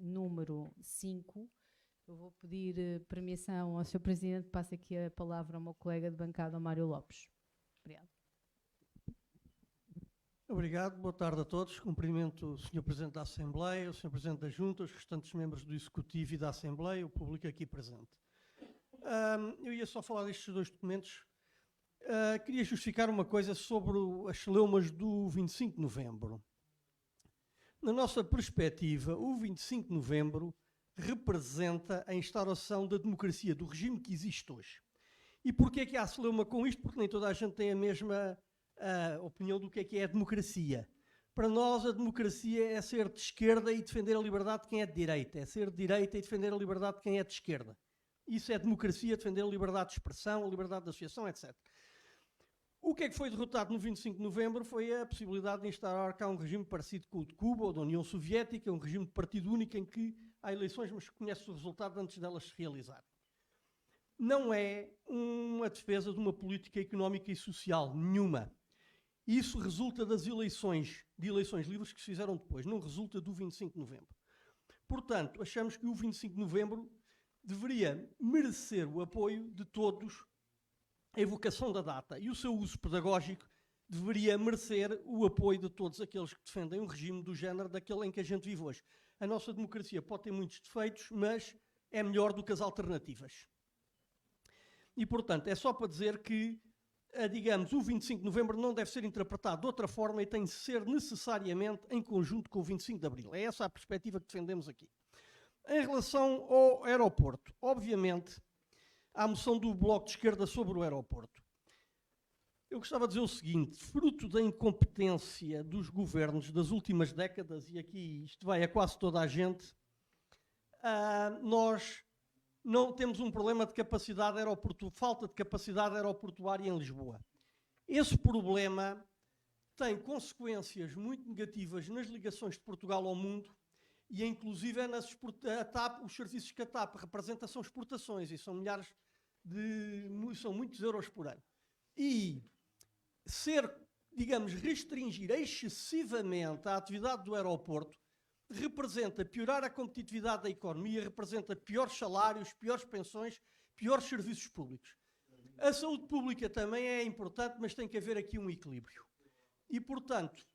número 5, eu vou pedir permissão ao Sr. Presidente, passo aqui a palavra ao meu colega de bancada, Mário Lopes. Obrigado. Obrigado, boa tarde a todos. Cumprimento o Sr. Presidente da Assembleia, o Sr. Presidente da Junta, os restantes membros do Executivo e da Assembleia, o público aqui presente. Eu ia só falar destes dois documentos. Queria justificar uma coisa sobre as celeumas do 25 de novembro. Na nossa perspectiva, o 25 de novembro representa a instauração da democracia, do regime que existe hoje. E porquê é que há celeuma com isto? Porque nem toda a gente tem a mesma opinião do que é a democracia. Para nós, a democracia é ser de esquerda e defender a liberdade de quem é de direita. É ser de direita e defender a liberdade de quem é de esquerda. Isso é democracia, defender a liberdade de expressão, a liberdade de associação, etc. O que é que foi derrotado no 25 de novembro foi a possibilidade de instaurar cá um regime parecido com o de Cuba ou da União Soviética, um regime de partido único em que há eleições, mas conhece o resultado antes delas se realizarem. Não é uma defesa de uma política económica e social, nenhuma. Isso resulta das eleições, de eleições livres que se fizeram depois, não resulta do 25 de novembro. Portanto, achamos que o 25 de novembro deveria merecer o apoio de todos, a evocação da data e o seu uso pedagógico deveria merecer o apoio de todos aqueles que defendem um regime do género daquele em que a gente vive hoje. A nossa democracia pode ter muitos defeitos, mas é melhor do que as alternativas. E, portanto, é só para dizer que digamos, o 25 de novembro não deve ser interpretado de outra forma e tem de ser necessariamente em conjunto com o 25 de abril. É essa a perspectiva que defendemos aqui. Em relação ao aeroporto, obviamente, há a moção do Bloco de Esquerda sobre o aeroporto. Eu gostava de dizer o seguinte, fruto da incompetência dos governos das últimas décadas, e aqui isto vai a quase toda a gente, nós não temos um problema de capacidade falta de capacidade aeroportuária em Lisboa. Esse problema tem consequências muito negativas nas ligações de Portugal ao mundo e inclusive é os serviços que a TAP representa são exportações e são são muitos euros por ano. E restringir excessivamente a atividade do aeroporto representa piorar a competitividade da economia, representa piores salários, piores pensões, piores serviços públicos. A saúde pública também é importante, mas tem que haver aqui um equilíbrio. E, portanto,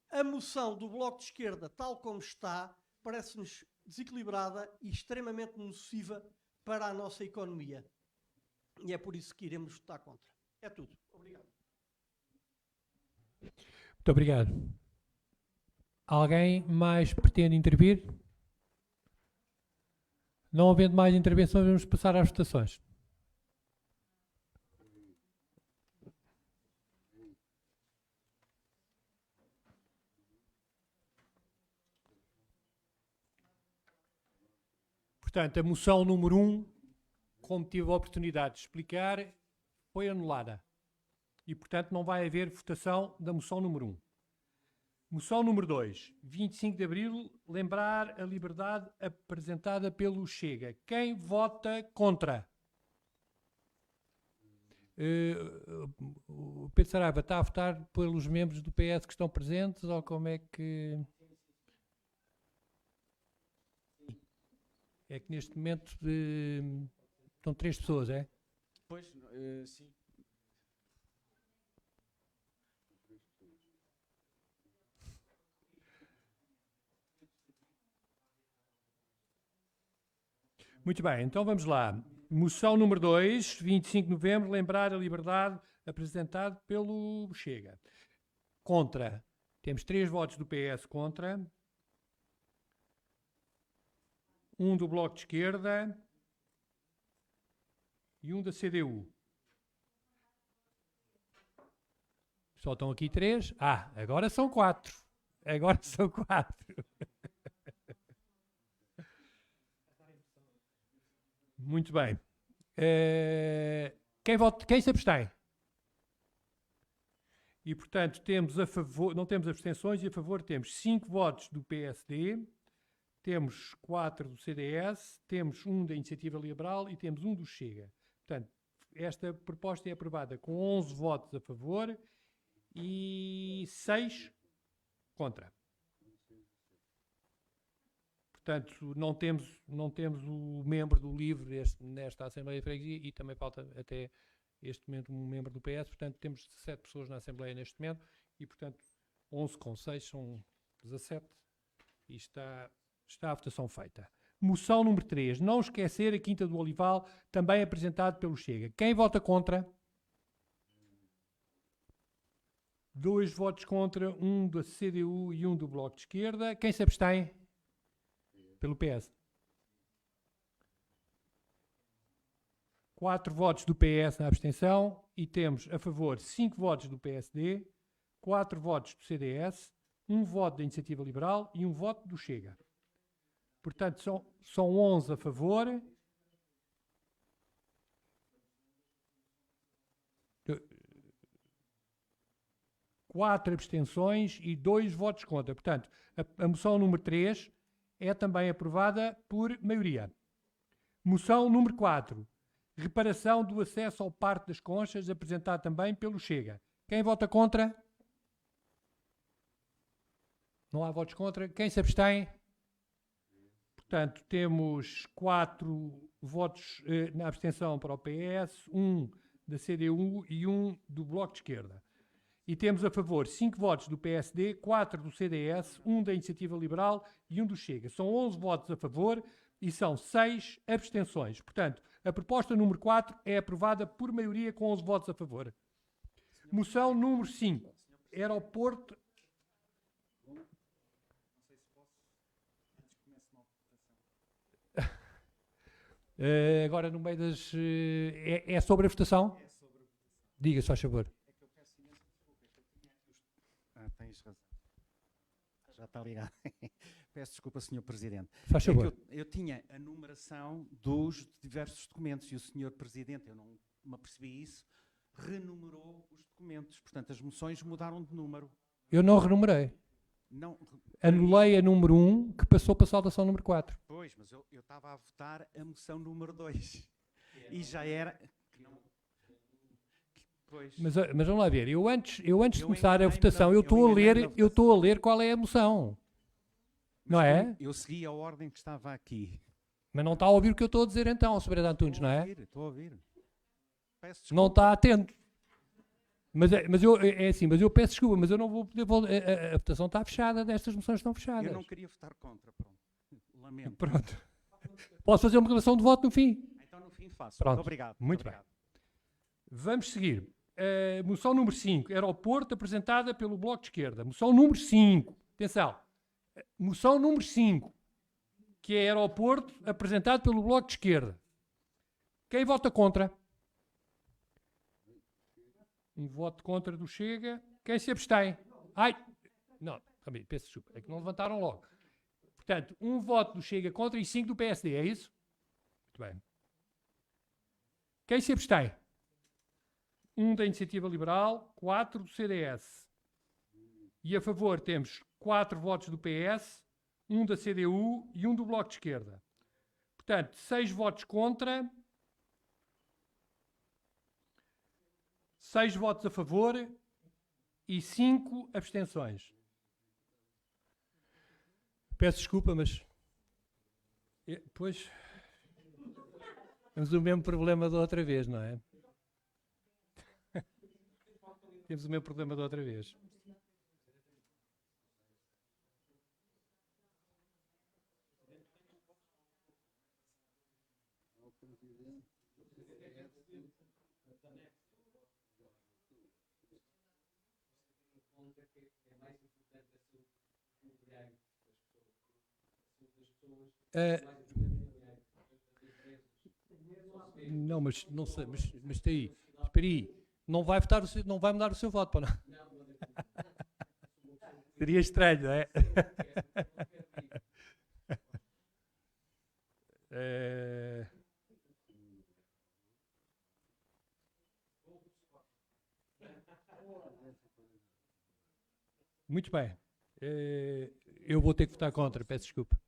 a moção do Bloco de Esquerda, tal como está, parece-nos desequilibrada e extremamente nociva para a nossa economia. E é por isso que iremos votar contra. É tudo. Obrigado. Muito obrigado. Alguém mais pretende intervir? Não havendo mais intervenções, vamos passar às votações. Portanto, a moção número 1, como tive a oportunidade de explicar, foi anulada. E, portanto, não vai haver votação da moção número 1. Moção número 2, 25 de Abril, lembrar a liberdade apresentada pelo Chega. Quem vota contra? O Pedro Saraiva está a votar pelos membros do PS que estão presentes ou como é que... É que neste momento estão 3 pessoas, é? Pois, sim. Muito bem, então vamos lá. Moção número 2, 25 de novembro, lembrar a liberdade apresentado pelo Chega. Contra. Temos 3 votos do PS contra. 1 do Bloco de Esquerda e 1 da CDU. Só estão aqui 3. Agora são 4. Agora são 4. Muito bem. Quem se abstém? E, portanto, temos a favor, não temos abstenções e a favor temos 5 votos do PSD, temos 4 do CDS, temos 1 da Iniciativa Liberal e temos 1 do Chega. Portanto, esta proposta é aprovada com 11 votos a favor e 6 contra. Portanto, não temos o membro do LIVRE nesta Assembleia de Freguesia e também falta até este momento um membro do PS. Portanto, temos 17 pessoas na Assembleia neste momento e, portanto, 11 com 6 são 17 e está a votação feita. Moção número 3. Não esquecer a Quinta do Olival, também apresentado pelo Chega. Quem vota contra? 2 votos contra, 1 da CDU e 1 do Bloco de Esquerda. Quem se abstém? Pelo PS. 4 votos do PS na abstenção e temos a favor 5 votos do PSD, 4 votos do CDS, 1 voto da Iniciativa Liberal e 1 voto do Chega. Portanto, são 11 a favor. Quatro abstenções e 2 votos contra. Portanto, a moção número 3 é também aprovada por maioria. Moção número 4. Reparação do acesso ao Parque das Conchas, apresentado também pelo Chega. Quem vota contra? Não há votos contra. Quem se abstém? Portanto, temos 4 votos na abstenção para o PS, 1 da CDU e 1 do Bloco de Esquerda. E temos a favor 5 votos do PSD, 4 do CDS, 1 da Iniciativa Liberal e 1 do Chega. São 11 votos a favor e são 6 abstenções. Portanto, a proposta número 4 é aprovada por maioria com 11 votos a favor. Moção número 5. Aeroporto... agora no meio das... é sobre a votação? Diga, só a favor. Tens razão. Já está ligado. Peço desculpa, Sr. Presidente. Faz É que favor. eu tinha a numeração dos diversos documentos e o Sr. Presidente, eu não me apercebi isso, renumerou os documentos. Portanto, as moções mudaram de número. Eu não renumerei. Não, Anulei a número 1, que passou para a saudação número 4. pois, mas eu estava a votar a moção número 2. E já era... que não- que- Pois. Mas vamos lá ver, eu antes de Eu começar a enganei-me votação, na- eu eu estou a enganei-me ler, na eu estou a ler qual é a moção. Não é? Eu segui a ordem que estava aqui. Mas não está a ouvir o que eu estou a dizer então, Sr. Vereador Antunes, não é? Estou a ouvir. Peço desculpa. Não está atento. Mas eu peço desculpa, mas eu não vou poder a votação está fechada, destas moções estão fechadas. Eu não queria votar contra, pronto. Lamento. Pronto. Posso fazer uma declaração de voto no fim? Então no fim faço. Pronto. Muito obrigado. Muito bem. Vamos seguir. Moção número 5, aeroporto, apresentada pelo Bloco de Esquerda. Moção número 5, atenção. Moção número 5, que é aeroporto, apresentado pelo Bloco de Esquerda. Quem vota contra? Um voto contra do Chega. Quem se abstém? Ai! Não, também, peço desculpa, é que não levantaram logo. Portanto, um voto do Chega contra e 5 do PSD, é isso? Muito bem. Quem se abstém? 1 da Iniciativa Liberal, 4 do CDS. E a favor temos 4 votos do PS, 1 da CDU e 1 do Bloco de Esquerda. Portanto, 6 votos contra, 6 votos a favor e 5 abstenções. Peço desculpa, mas... Pois... Temos o mesmo problema da outra vez, não é? Temos o mesmo problema da outra vez. Não, mas não sei, mas está aí. Espera aí. Não vai votar não vai mudar o seu voto, para não? Seria estranho, não é? Muito bem. Eu vou ter que votar contra, peço desculpa.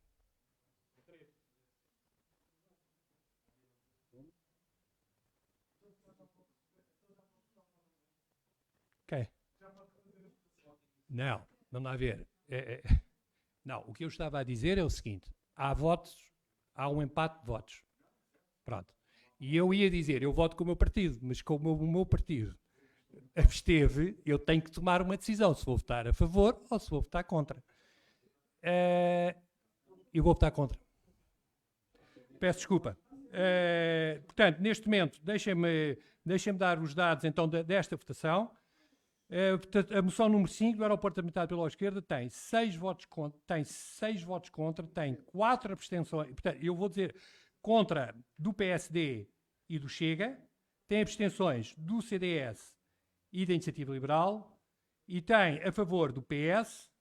Ok. Não, vamos lá ver. Não, o que eu estava a dizer é o seguinte: há votos, há um empate de votos. Pronto. E eu ia dizer, eu voto com o meu partido, mas como o meu partido absteve, eu tenho que tomar uma decisão, se vou votar a favor ou se vou votar contra. Eu vou votar contra. Peço desculpa. Portanto, neste momento, deixem-me dar os dados então desta votação. Portanto, a moção número 5 do aeroporto apresentado pela esquerda tem 6 votos contra, tem 4 abstenções. Portanto, eu vou dizer contra do PSD e do Chega, tem abstenções do CDS e da Iniciativa Liberal, e tem a favor do PS,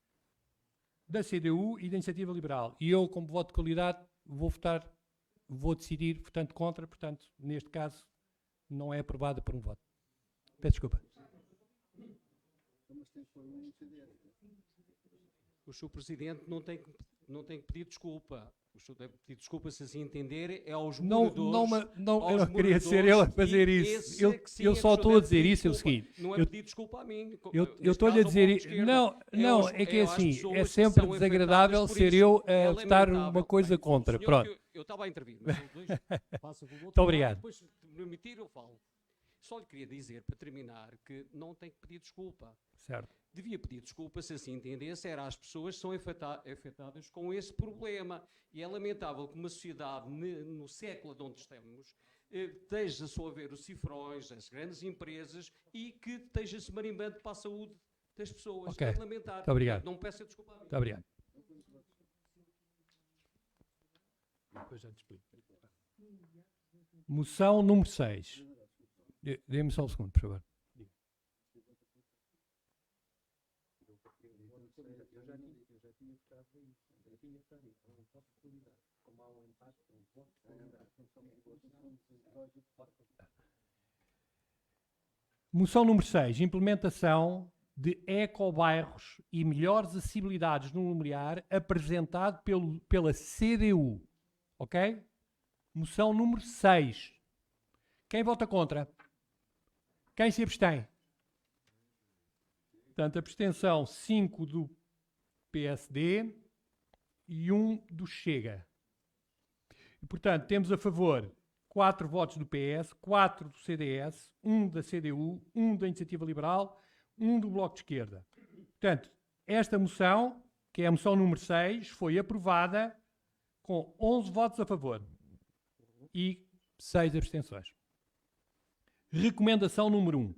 da CDU e da Iniciativa Liberal. E eu, como voto de qualidade, vou decidir, portanto, contra. Portanto, neste caso, não é aprovada por um voto. Peço desculpa. O Sr. Presidente não tem que pedir desculpa. O Sr. deve pedir desculpa, se assim entender, é aos moradores. Eu não queria ser eu a fazer isso. Eu só estou a dizer isso, é o seguinte. Não é pedir desculpa a mim. Eu estou-lhe a dizer... Não, é que é assim, é sempre desagradável ser eu a votar uma coisa contra. Pronto. Eu estava a intervir, mas faça o favor. Muito obrigado. Depois, se me permitir, eu falo. Só lhe queria dizer, para terminar, que não tem que pedir desculpa. Certo. Devia pedir desculpa, se assim entendesse, era às pessoas que são afetadas com esse problema. E é lamentável que uma sociedade, no século de onde estamos, esteja só a ver os cifrões, as grandes empresas, e que esteja-se marimbando para a saúde das pessoas. Ok. É lamentável. Muito obrigado. Não peça desculpa a mim. Muito obrigado. Depois já te explico. Moção número 6. Dê-me só um segundo, por favor. Eu já Moção número 6. Implementação de ecobairros e melhores acessibilidades no Lumiar, apresentado pela CDU. Ok? Moção número 6. Quem vota contra? Quem se abstém? Portanto, abstenção 5 do PSD e 1 do Chega. E, portanto, temos a favor 4 votos do PS, 4 do CDS, 1 da CDU, 1 da Iniciativa Liberal, 1 do Bloco de Esquerda. Portanto, esta moção, que é a moção número 6, foi aprovada com 11 votos a favor e 6 abstenções. Recomendação número 1.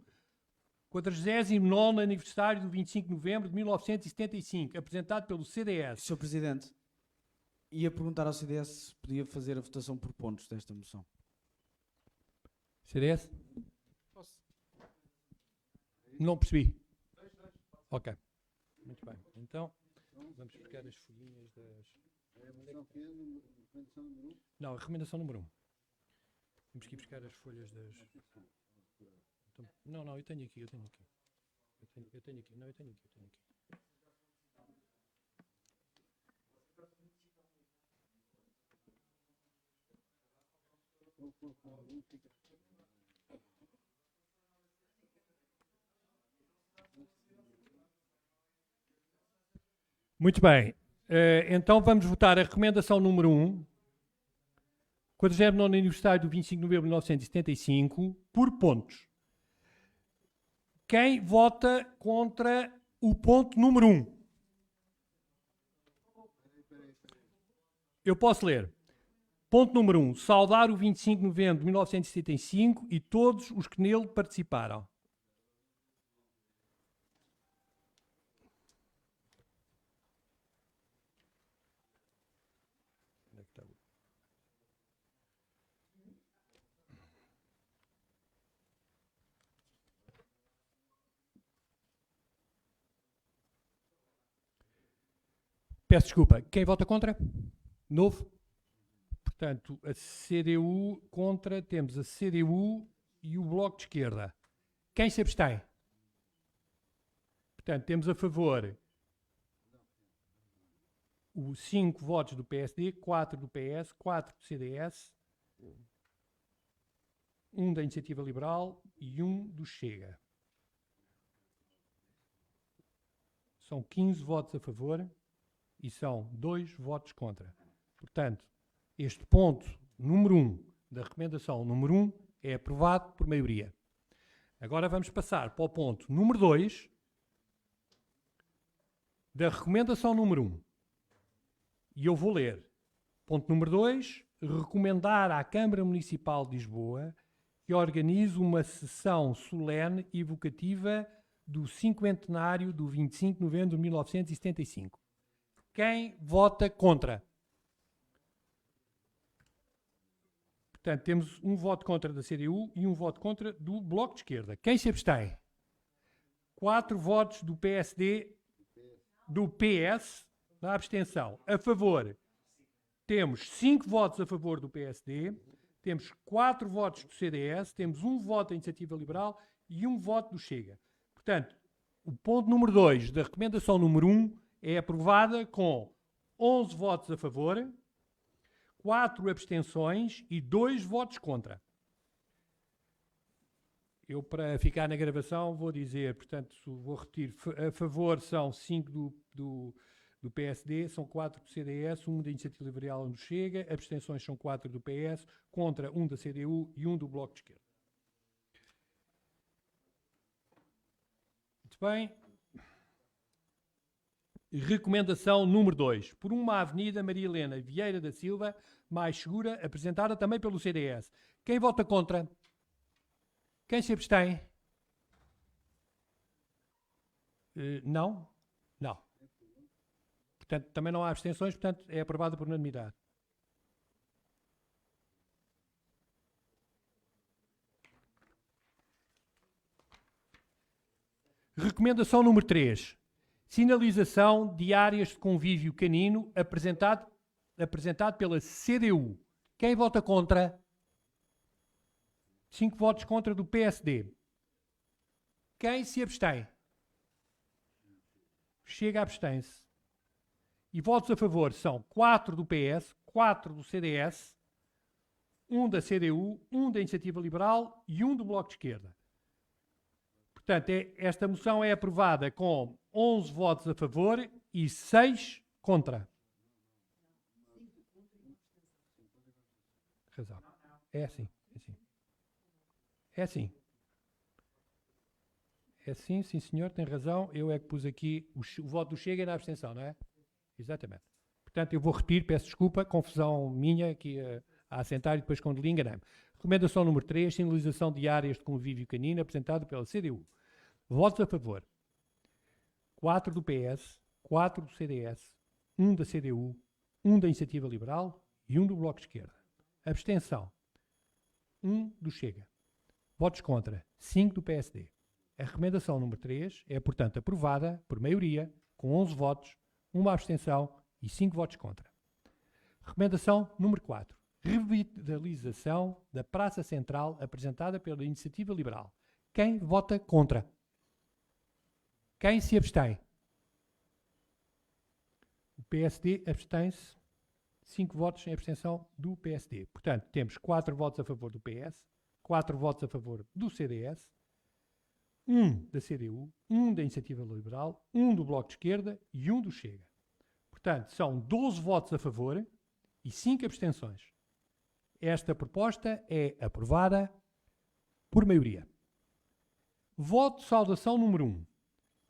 49º aniversário do 25 de novembro de 1975, apresentado pelo CDS. Sr. Presidente, ia perguntar ao CDS se podia fazer a votação por pontos desta moção. CDS? Não percebi. Ok. Muito bem. Então, vamos buscar as folhinhas das... Não, a recomendação número 1. Temos que ir buscar as folhas das... Então, não, eu tenho aqui. Eu tenho aqui. Muito bem. Então vamos votar a recomendação número 1, 49º aniversário do 25 de novembro de 1975, por pontos. Quem vota contra o ponto número 1? Eu posso ler. Ponto número 1. Saudar o 25 de novembro de 1975 e todos os que nele participaram. Onde é que está? Peço desculpa. Quem vota contra? Novo? Portanto, a CDU contra, temos a CDU e o Bloco de Esquerda. Quem se abstém? Portanto, temos a favor os 5 votos do PSD, 4 do PS, 4 do CDS, 1 da Iniciativa Liberal e 1 do Chega. São 15 votos a favor e são 2 votos contra. Portanto, este ponto número 1 da recomendação número 1 é aprovado por maioria. Agora vamos passar para o ponto número 2 da recomendação número 1. E eu vou ler. Ponto número 2. Recomendar à Câmara Municipal de Lisboa que organize uma sessão solene e evocativa do cinquentenário do 25 de novembro de 1975. Quem vota contra? Portanto, temos um voto contra da CDU e um voto contra do Bloco de Esquerda. Quem se abstém? 4 votos do PSD, do PS, na abstenção. A favor, temos 5 votos a favor do PSD, temos 4 votos do CDS, temos 1 voto da Iniciativa Liberal e 1 voto do Chega. Portanto, o ponto número 2 da recomendação número 1 é aprovada com 11 votos a favor, 4 abstenções e 2 votos contra. Eu, para ficar na gravação, vou dizer, portanto, vou repetir, a favor são 5 do PSD, são 4 do CDS, 1 da Iniciativa Liberal e 1 do Chega, abstenções são 4 do PS, contra 1 da CDU e 1 do Bloco de Esquerda. Muito bem. Recomendação número 2. Por uma Avenida Maria Helena Vieira da Silva mais segura, apresentada também pelo CDS. Quem vota contra? Quem se abstém? Não? Não. Portanto, também não há abstenções, portanto, é aprovada por unanimidade. Recomendação número 3. Sinalização de áreas de convívio canino apresentado pela CDU. Quem vota contra? 5 votos contra do PSD. Quem se abstém? Chega, abstém-se. E votos a favor são 4 do PS, 4 do CDS, 1 da CDU, 1 da Iniciativa Liberal e 1 do Bloco de Esquerda. Portanto, esta moção é aprovada com 11 votos a favor e 6 contra. Razão. É assim. É assim. É assim. É assim, sim senhor, tem razão. Eu é que pus aqui o voto do Chega na abstenção, não é? Exatamente. Portanto, eu vou repetir, peço desculpa, confusão minha aqui a assentar e depois quando lhe enganei-me. Recomendação número 3, sinalização de áreas de convívio canino, apresentado pela CDU. Votos a favor. 4 do PS, 4 do CDS, 1 da CDU, 1 da Iniciativa Liberal e 1 do Bloco de Esquerda. Abstenção. 1 do Chega. Votos contra. 5 do PSD. A recomendação número 3 é, portanto, aprovada por maioria, com 11 votos, 1 abstenção e 5 votos contra. Recomendação número 4. Revitalização da Praça Central apresentada pela Iniciativa Liberal. Quem vota contra? Quem se abstém? O PSD abstém-se. 5 votos em abstenção do PSD. Portanto, temos 4 votos a favor do PS, 4 votos a favor do CDS, 1 da CDU, 1 da Iniciativa Liberal, 1 do Bloco de Esquerda e 1 do Chega. Portanto, são 12 votos a favor e 5 abstenções. Esta proposta é aprovada por maioria. Voto de saudação número 1.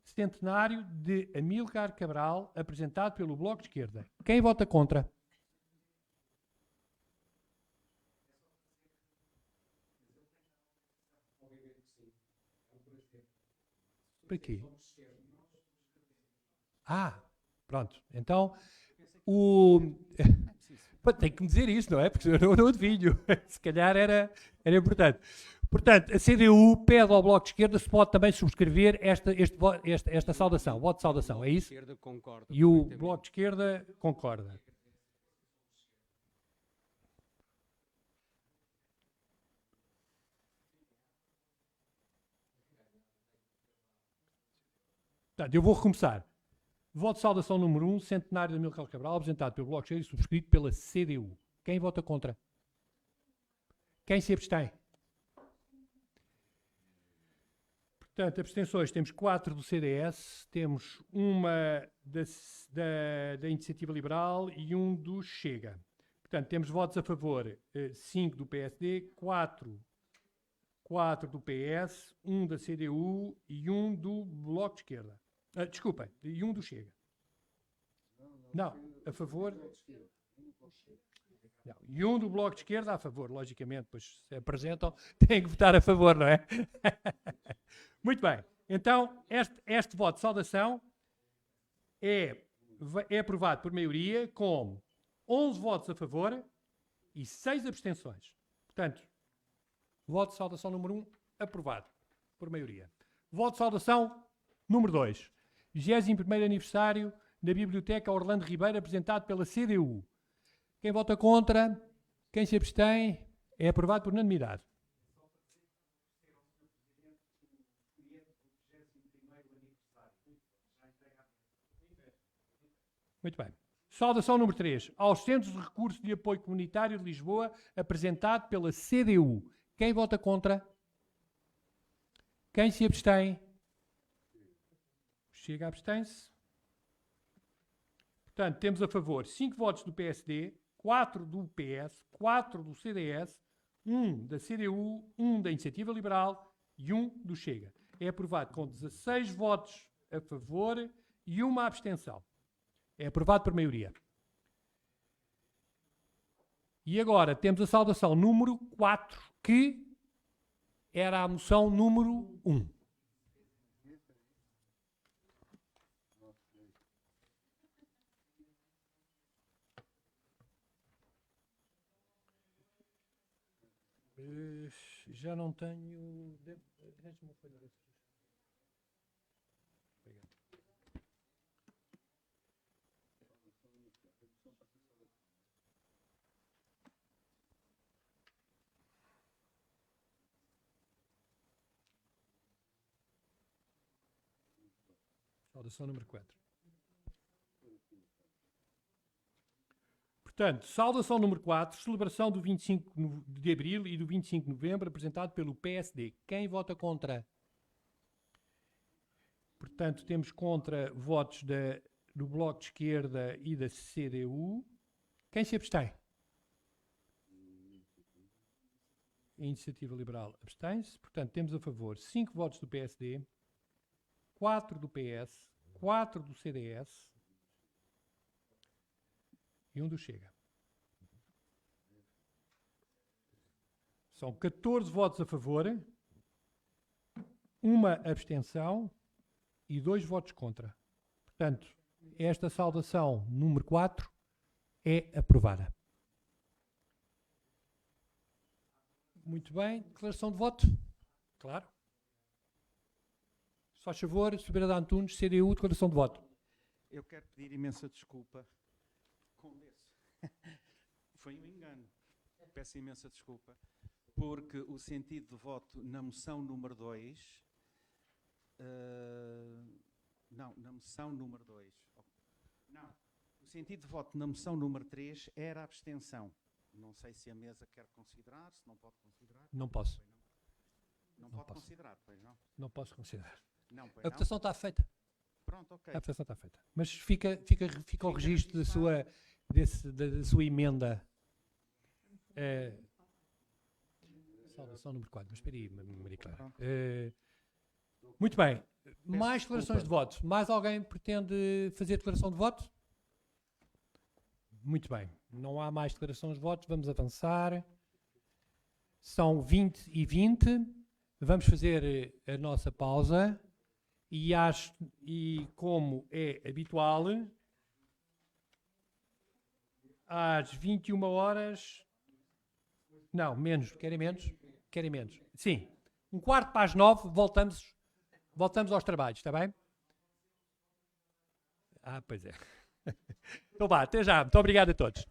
Centenário de Amílcar Cabral, apresentado pelo Bloco de Esquerda. Quem vota contra? Para quê? Pronto. Então, tem que me dizer isso, não é? Porque eu não adivinho. Se calhar era importante. Portanto, a CDU pede ao Bloco de Esquerda se pode também subscrever esta saudação. Voto de saudação, é isso? E o Bloco de Esquerda concorda. Portanto, eu vou recomeçar. Voto de saudação número 1, centenário de Amílcar Cabral, apresentado pelo Bloco de Esquerda e subscrito pela CDU. Quem vota contra? Quem se abstém? Portanto, abstenções, temos 4 do CDS, temos uma da Iniciativa Liberal e 1 do Chega. Portanto, temos votos a favor 5 do PSD, 4 do PS, 1 da CDU e 1 do Bloco de Esquerda. Desculpem, e 1 do Chega. Não, a favor. Não, e 1 do Bloco de Esquerda a favor, logicamente, pois se apresentam, têm que votar a favor, não é? Muito bem. Então, este voto de saudação é aprovado por maioria com 11 votos a favor e 6 abstenções. Portanto, voto de saudação número 1 aprovado por maioria. Voto de saudação número 2. 21º aniversário da Biblioteca Orlando Ribeiro, apresentado pela CDU. Quem vota contra? Quem se abstém? É aprovado por unanimidade. Muito bem. Saudação número 3. Aos Centros de Recursos de Apoio Comunitário de Lisboa, apresentado pela CDU. Quem vota contra? Quem se abstém? Chega, abstém-se. Portanto, temos a favor 5 votos do PSD, 4 do PS, 4 do CDS, 1 da CDU, 1 da Iniciativa Liberal e 1 do Chega. É aprovado com 16 votos a favor e 1 abstenção. É aprovado por maioria. E agora temos a saudação número 4, que era a moção número 1. Já não tenho... Saudação número 4. Portanto, saudação número 4, celebração do 25 de Abril e do 25 de Novembro, apresentado pelo PSD. Quem vota contra? Portanto, temos contra votos do Bloco de Esquerda e da CDU. Quem se abstém? A Iniciativa Liberal abstém-se. Portanto, temos a favor 5 votos do PSD, 4 do PS, 4 do CDS e 1 do Chega. São 14 votos a favor, 1 abstenção e 2 votos contra. Portanto, esta saudação número 4 é aprovada. Muito bem. Declaração de voto? Claro. Se faz favor, Soberano Antunes, CDU, declaração de voto. Eu quero pedir imensa desculpa. Foi um engano. Peço imensa desculpa. Porque o sentido de voto na moção número 2... não, na moção número 2. Não. O sentido de voto na moção número 3 era a abstenção. Não sei se a mesa quer considerar, se não pode considerar. Não posso. Não pode considerar, pois não? Não posso considerar. Não, pois A votação está feita. Pronto, ok. A votação está feita. Mas fica o registro da sua emenda. Saudação número 4. Mas espera aí, Maria Clara. Muito bem. Mais declarações de voto. Mais alguém pretende fazer declaração de voto? Muito bem. Não há mais declarações de votos. Vamos avançar. São 20h20. Vamos fazer a nossa pausa. E como é habitual, às 21 horas... Não, menos. Querem menos? Querem menos. Sim. 9:15, voltamos aos trabalhos, está bem? Pois é. Então vá, até já. Muito obrigado a todos.